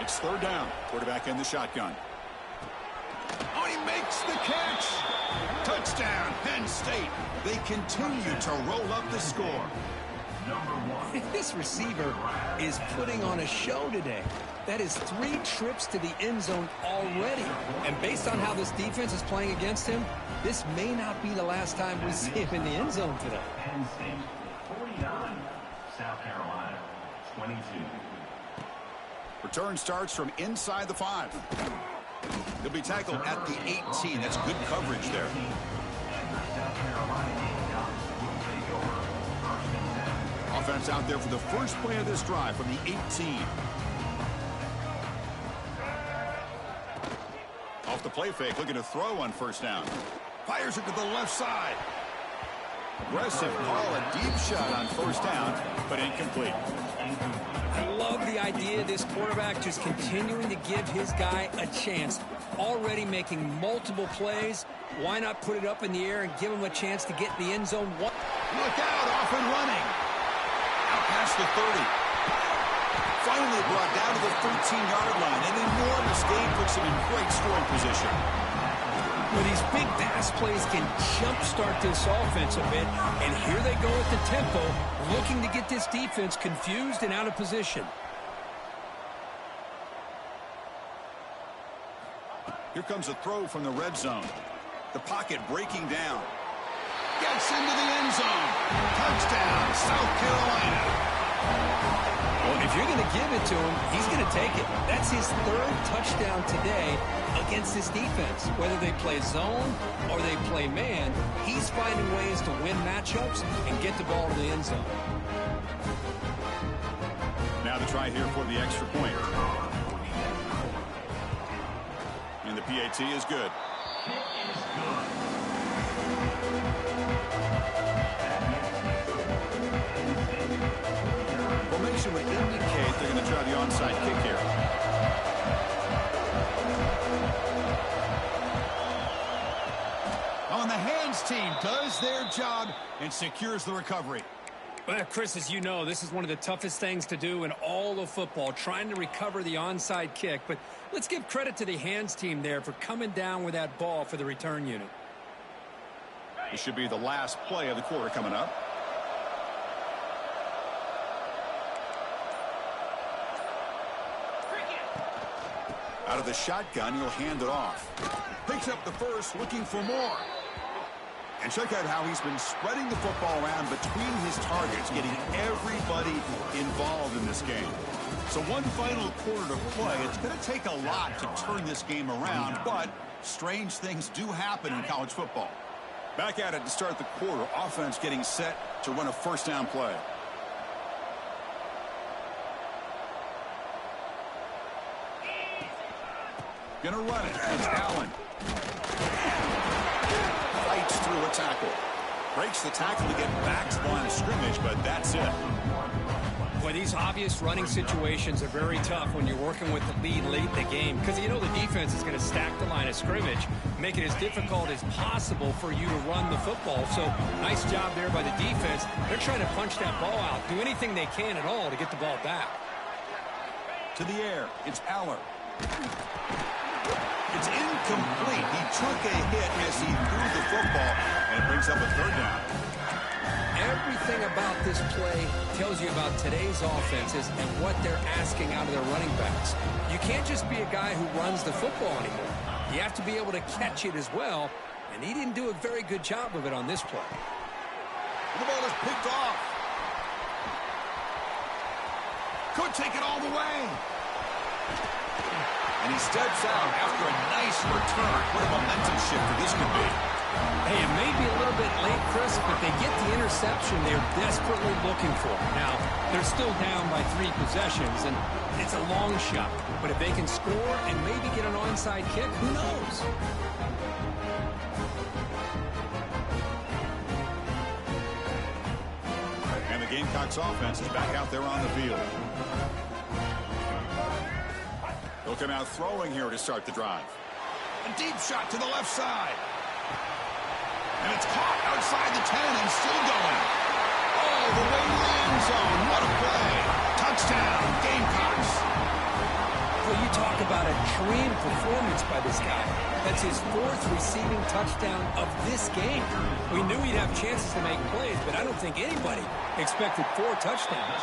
It's third down. Quarterback in the shotgun. Oh, he makes the catch. Touchdown, Penn State. They continue to roll up the score. This receiver is putting on a show today. That is 3 trips to the end zone already. And based on how this defense is playing against him, this may not be the last time we see him in the end zone today. Penn State 49, South Carolina 22. Return starts from inside the 5. He'll be tackled at the 18. That's good coverage there. Offense out there for the first play of this drive from the 18. Off the play fake, looking to throw on first down. Fires it to the left side. Aggressive call, a deep shot on first down, but incomplete. I love the idea of this quarterback just continuing to give his guy a chance. Already making multiple plays. Why not put it up in the air and give him a chance to get in the end zone? Look out, off and running. Out past the 30. Finally brought down to the 13-yard line. An enormous gain puts him in great scoring position. Well, these big pass plays can jumpstart this offense a bit. And here they go at the tempo, looking to get this defense confused and out of position. Here comes a throw from the red zone. The pocket breaking down. Gets into the end zone. Touchdown, South Carolina. Well, if you're going to give it to him, he's going to take it. That's his 3rd touchdown today against this defense. Whether they play zone or they play man, he's finding ways to win matchups and get the ball to the end zone. Now the try here for the extra point. And the PAT is good. Formation would indicate they're going to try the onside kick here. On the hands team does their job and secures the recovery. Well, Chris, as you know, this is one of the toughest things to do in all of football, trying to recover the onside kick. But let's give credit to the hands team there for coming down with that ball for the return unit. This should be the last play of the quarter coming up. Out of the shotgun, he'll hand it off. Picks up the first, looking for more. And check out how he's been spreading the football around between his targets, getting everybody involved in this game. So one final quarter to play. It's going to take a lot to turn this game around, but strange things do happen in college football. Back at it to start the quarter. Offense getting set to run a first down play. Gonna run it. It's Allen. Fights through a tackle. Breaks the tackle to get back to the line of scrimmage, but that's it. Boy, these obvious running situations are very tough when you're working with the lead late in the game because you know the defense is going to stack the line of scrimmage, make it as difficult as possible for you to run the football. So nice job there by the defense. They're trying to punch that ball out, do anything they can at all to get the ball back. To the air, it's Aller. It's incomplete. He took a hit as he threw the football, and it brings up a third down. Everything about this play tells you about today's offenses and what they're asking out of their running backs. You can't just be a guy who runs the football anymore. You have to be able to catch it as well, and he didn't do a very good job of it on this play. The ball is picked off. Could take it all the way. And he steps out after a nice return. What a momentum shifter this could be. Hey, it may be a little bit late, Chris, but they get the interception they're desperately looking for. Now, they're still down by 3 possessions, and it's a long shot. But if they can score and maybe get an onside kick, who knows? And the Gamecocks offense is back out there on the field. They'll come out throwing here to start the drive. A deep shot to the left side. And it's caught outside the 10 and still going. Oh, the way to the end zone. What a play. Touchdown, Gamecocks. Well, you talk about a dream performance by this guy. That's his 4th receiving touchdown of this game. We knew he'd have chances to make plays, but I don't think anybody expected 4 touchdowns.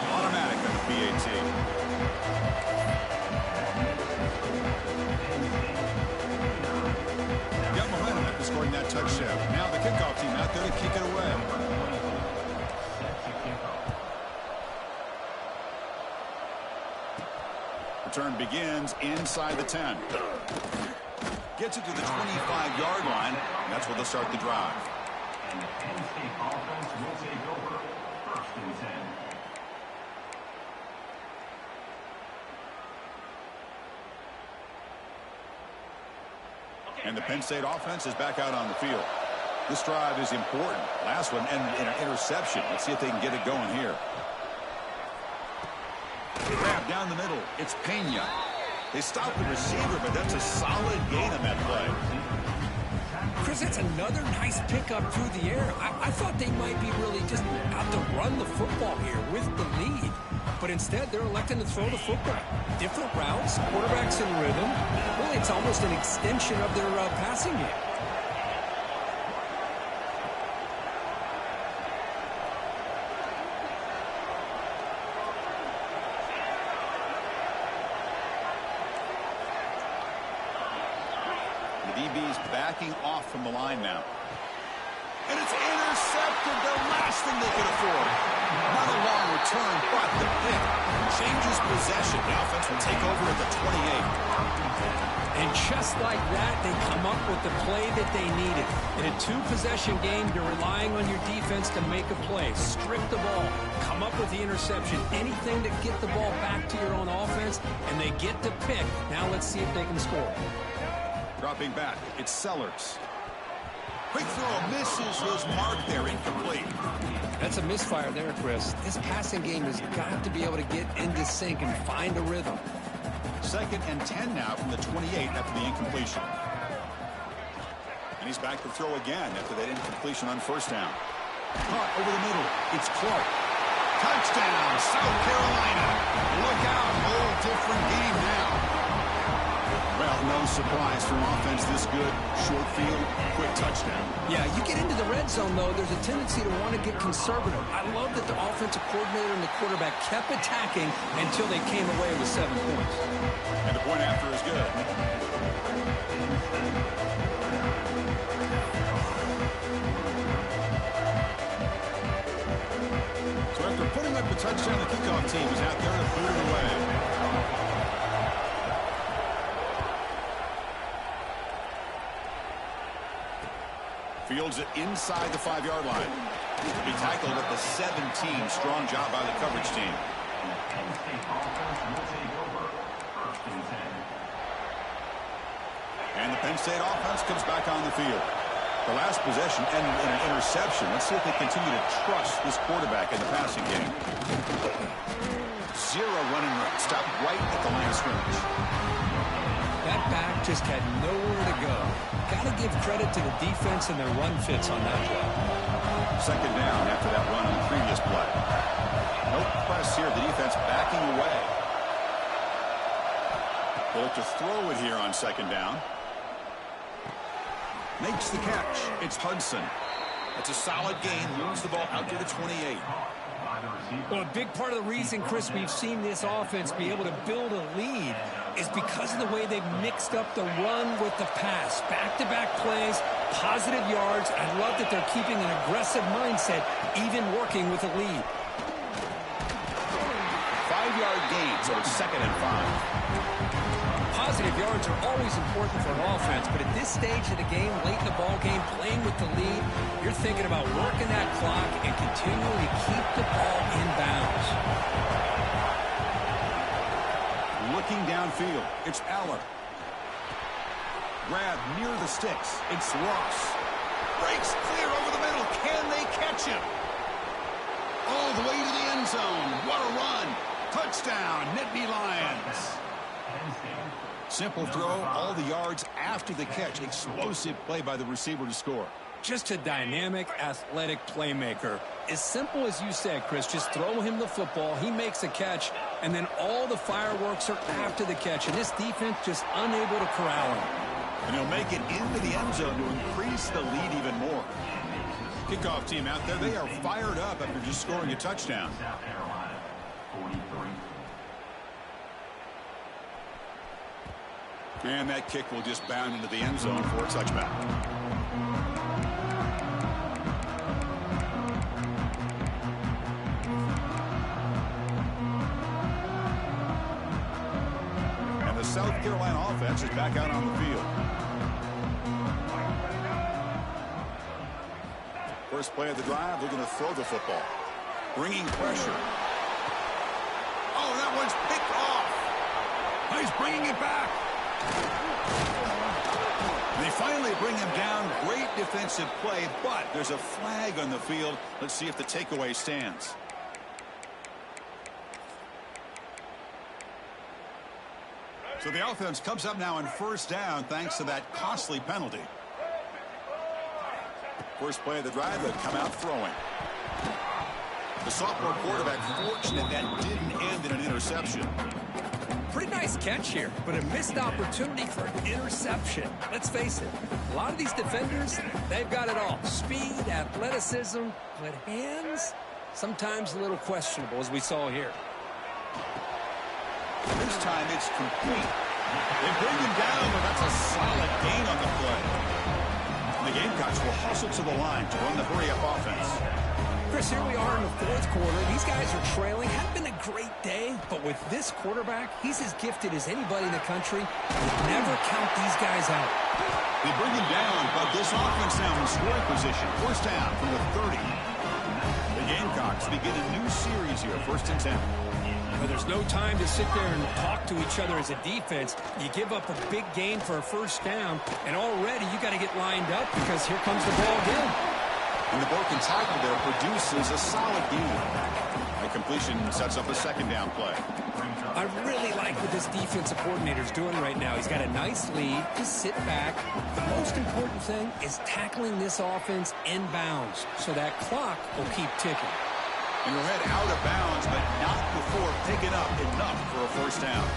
Automatic on the PAT. Got momentum after scoring that touchdown. Now the kickoff team out there to kick it away. Return begins inside the 10. Gets it to the 25-yard line, and that's where they'll start the drive. And the Penn State offense will take over. 1st and 10. And the Penn State offense is back out on the field. This drive is important. Last one ended in an interception. Let's see if they can get it going here. Grab down the middle. It's Pena. They stopped the receiver, but that's a solid gain on that play. Chris, that's another nice pickup through the air. I thought they might be really just out to run the football here with the lead. But instead, they're electing to throw the football. Different routes, quarterbacks in rhythm. Really, it's almost an extension of their passing game. The DB's backing off from the line now. And it's intercepted, the last thing they could afford. Not a long return, but the pick changes possession. The offense will take over at the 28. And just like that, they come up with the play that they needed. In a 2-possession game, you're relying on your defense to make a play. Strip the ball, come up with the interception, anything to get the ball back to your own offense, and they get the pick. Now let's see if they can score. Dropping back, it's Sellers. Quick throw, misses his mark there, incomplete. That's a misfire there, Chris. This passing game has got to be able to get into sync and find a rhythm. 2nd and 10 now from the 28 after the incompletion. And he's back to throw again after that incompletion on 1st down. Caught over the middle. It's Clark. Touchdown, South Carolina. Look out, whole different game now. Well, no surprise for an offense this good. Short field, quick touchdown. Yeah, you get into the red zone, though, there's a tendency to want to get conservative. I love that the offensive coordinator and the quarterback kept attacking until they came away with 7 points. And the point after is good. So after putting up the touchdown, the kickoff team is out there to boot it away. Fields it inside the 5-yard line. To be tackled at the 17. Strong job by the coverage team. And the Penn State offense will take over. 1st and 10. And the Penn State offense comes back on the field. The last possession ended in an interception. Let's see if they continue to trust this quarterback in the passing game. 0 running room. Stopped right at the line of scrimmage. That back just had nowhere to go. Got to give credit to the defense and their run fits on that play. 2nd down after that run on the previous play. No press here. The defense backing away. They'll look to throw it here on second down. Makes the catch. It's Hudson. It's a solid gain. Moves the ball out to the 28. Well, a big part of the reason, Chris, we've seen this offense be able to build a lead is because of the way they've mixed up the run with the pass. Back-to-back plays, positive yards. I love that they're keeping an aggressive mindset, even working with a lead. 5-yard gain, so it's 2nd and 5. Positive yards are always important for an offense, but at this stage of the game, late in the ball game, playing with the lead, you're thinking about working that clock and continuing to keep the ball in bounds. Looking downfield, it's Aller. Grab near the sticks. It's Ross. Breaks clear over the middle. Can they catch him? All the way to the end zone. What a run. Touchdown, Nittany Lions. Simple throw, all the yards after the catch. Explosive play by the receiver to score. Just a dynamic, athletic playmaker. As simple as you said, Chris, just throw him the football, he makes a catch, and then all the fireworks are after the catch, and this defense just unable to corral him. And he'll make it into the end zone to increase the lead even more. Kickoff team out there, they are fired up after just scoring a touchdown. South Carolina, 43. And that kick will just bound into the end zone for a touchback. And the South Carolina offense is back out on the field. First play of the drive, they're going to throw the football. Bringing pressure. Oh, that one's picked off. He's bringing it back. They finally bring him down. Great defensive play, but there's a flag on the field. Let's see if the takeaway stands. So the offense comes up now on first down thanks to that costly penalty. First play of the drive, they come out throwing. The sophomore quarterback fortunate that didn't end in an interception. Pretty nice catch here, but a missed opportunity for an interception. Let's face it, a lot of these defenders, they've got it all. Speed, athleticism, but hands, sometimes a little questionable, as we saw here. This time it's complete. They bring him down, but that's a solid gain on the play. The Gamecocks will hustle to the line to run the hurry-up offense. Chris, here we are in the fourth quarter. These guys are trailing. Hadn't been a great day, but with this quarterback, he's as gifted as anybody in the country. You never count these guys out. They bring him down, but this offense now in scoring position. First down from the 30. The Gamecocks begin a new series here, 1st and 10. Well, there's no time to sit there and talk to each other as a defense. You give up a big gain for a first down, and already you got to get lined up because here comes the ball again. And the broken tackle there produces a solid gain. The completion sets up a 2nd down play. I really like what this defensive coordinator's doing right now. He's got a nice lead. Just sit back. The most important thing is tackling this offense in bounds so that clock will keep ticking. And he'll head out of bounds, but not before picking up enough for a first down.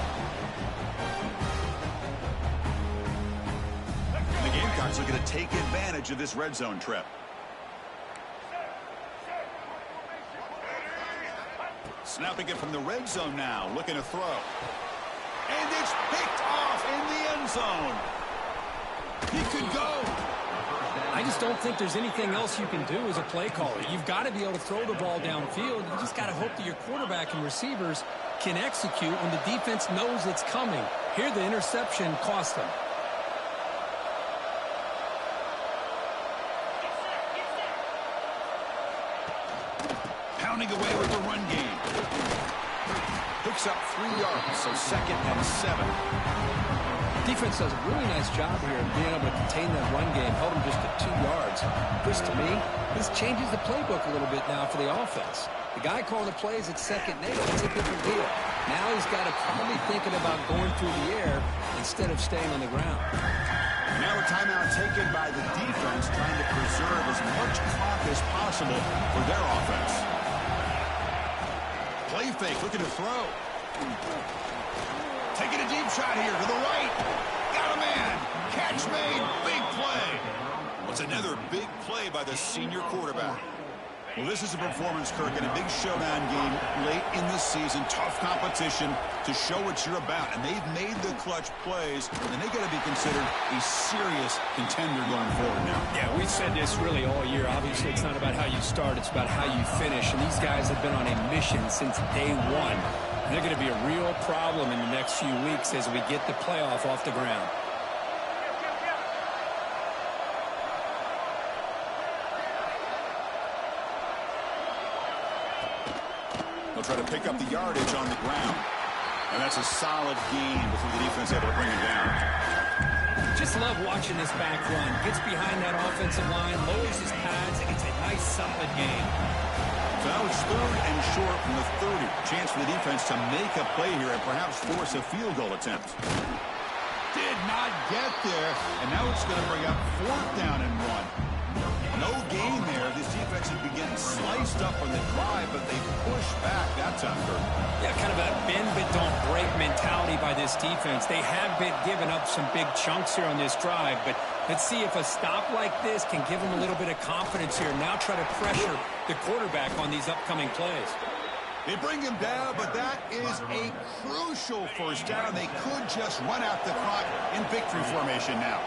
The Gamecocks are going to take advantage of this red zone trip. Snapping it from the red zone now, looking to throw. And it's picked off in the end zone. He could go. I just don't think there's anything else you can do as a play caller. You've got to be able to throw the ball downfield. You just got to hope that your quarterback and receivers can execute when the defense knows it's coming. Here, the interception cost them. Pounding away with the run game. Picks up 3 yards, so 2nd and 7. Defense does a really nice job here of being able to contain that run game, held them just at 2 yards. Chris, to me, this changes the playbook a little bit now for the offense. The guy calling the plays at 2nd and 8, it's a different deal. Now he's got to probably thinking about going through the air instead of staying on the ground. Now a timeout taken by the defense, trying to preserve as much clock as possible for their offense. Play fake, looking to throw. Taking a deep shot here to the right. Got a man. Catch made. Big play. What's another big play by the senior quarterback. Well, this is a performance, Kirk, in a big showdown game late in the season. Tough competition to show what you're about. And they've made the clutch plays, and they got to be considered a serious contender going forward now. Yeah, we've said this really all year. Obviously, it's not about how you start. It's about how you finish. And these guys have been on a mission since day one. And they're going to be a real problem in the next few weeks as we get the playoff off the ground. They'll try to pick up the yardage on the ground. And that's a solid gain before the defense able to bring him down. Just love watching this back run. Gets behind that offensive line, lowers his pads, and it's a nice, solid game. So now it's 3rd and short from the 30. Chance for the defense to make a play here and perhaps force a field goal attempt. Did not get there. And now it's going to bring up 4th down and 1. No gain there. This defense has been getting sliced up on the drive, but they push back that time, Kirk. Yeah, kind of a bend but don't break mentality by this defense. They have been giving up some big chunks here on this drive, but let's see if a stop like this can give them a little bit of confidence here. Now try to pressure the quarterback on these upcoming plays. They bring him down, but that is a crucial 1st down. They could just run out the clock in victory formation now.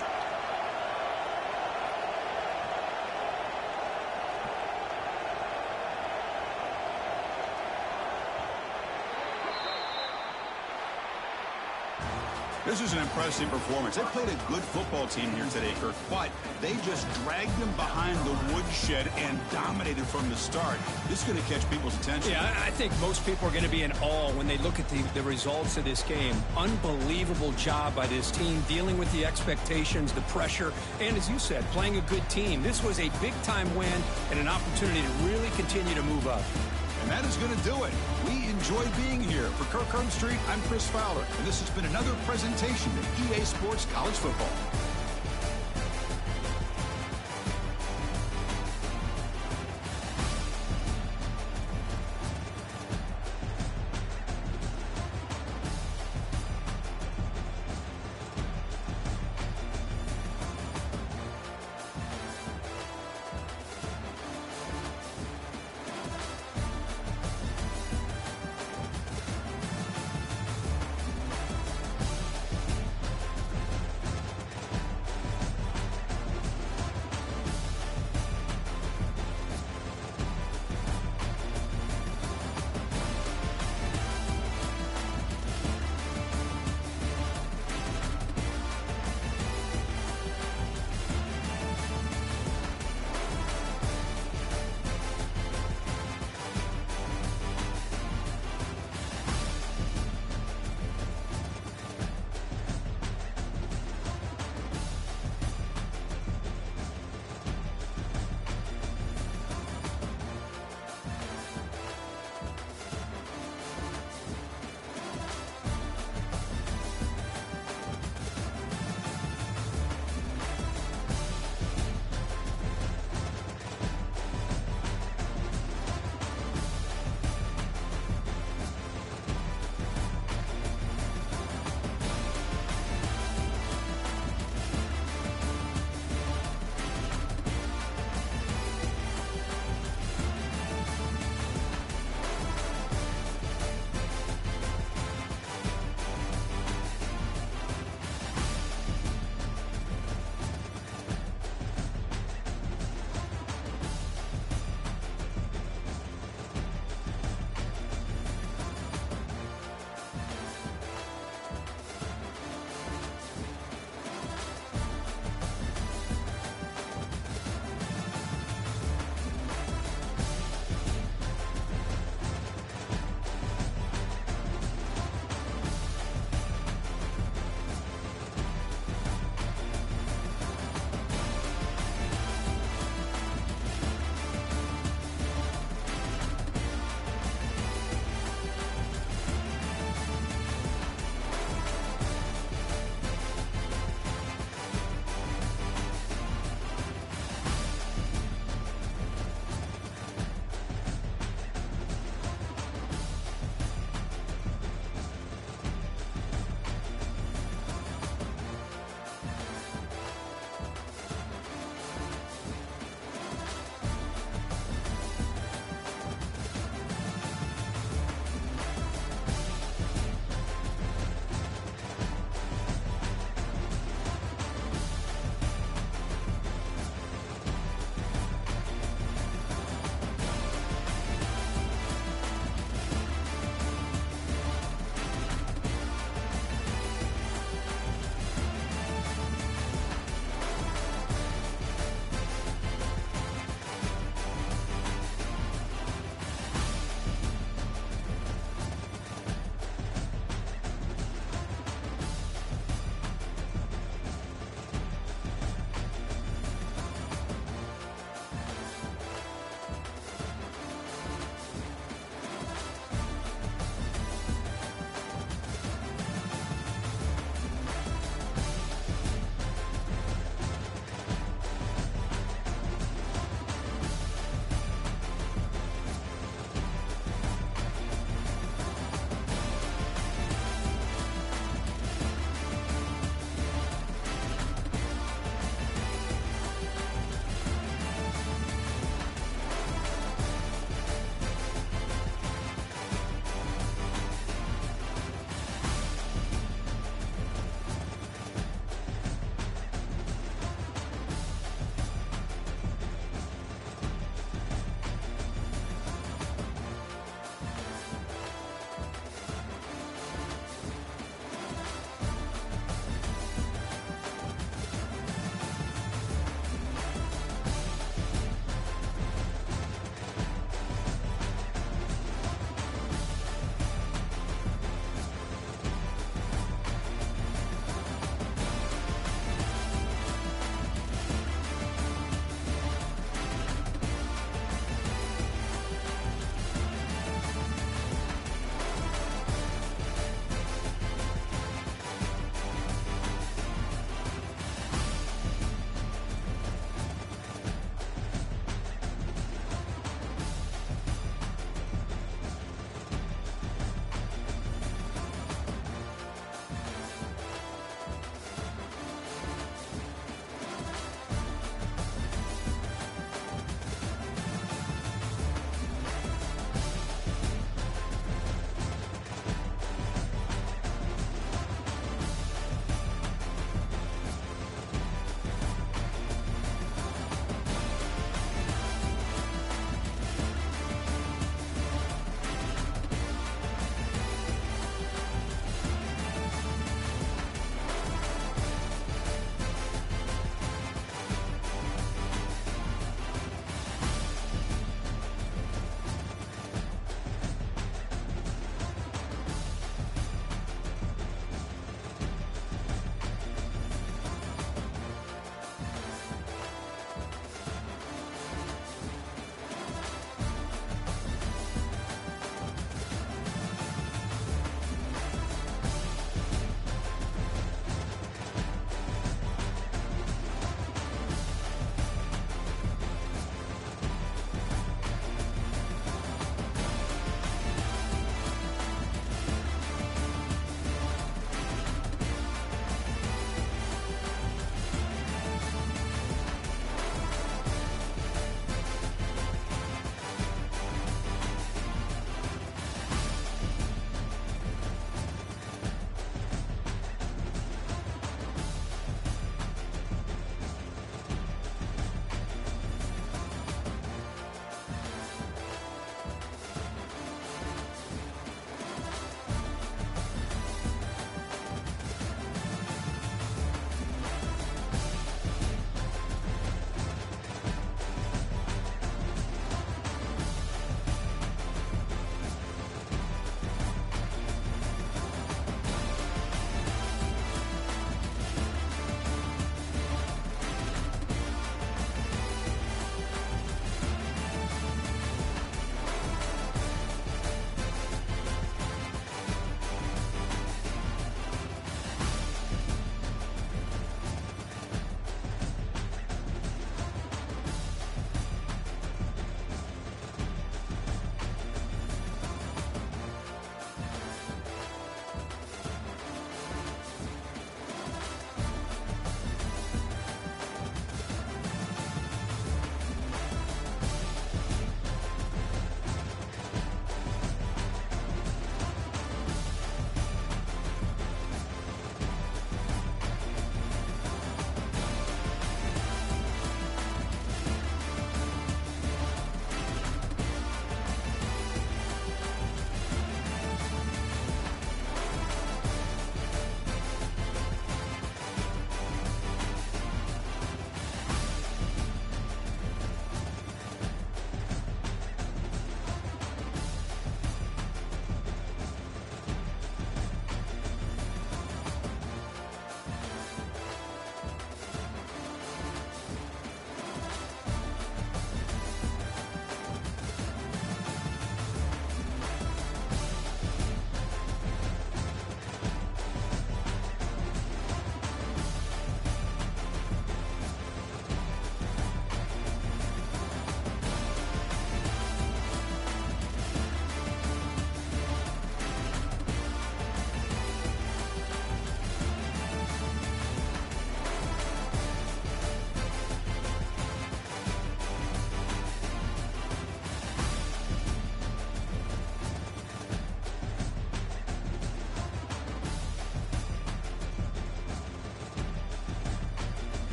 This is an impressive performance. They played a good football team here today, Kirk, but they just dragged them behind the woodshed and dominated from the start. This is going to catch people's attention. Yeah, I think most people are going to be in awe when they look at the results of this game. Unbelievable job by this team, dealing with the expectations, the pressure, and as you said, playing a good team. This was a big-time win and an opportunity to really continue to move up. And that is going to do it. We enjoy being here. For Kirk Herbstreit, I'm Chris Fowler, and this has been another presentation of EA Sports College Football.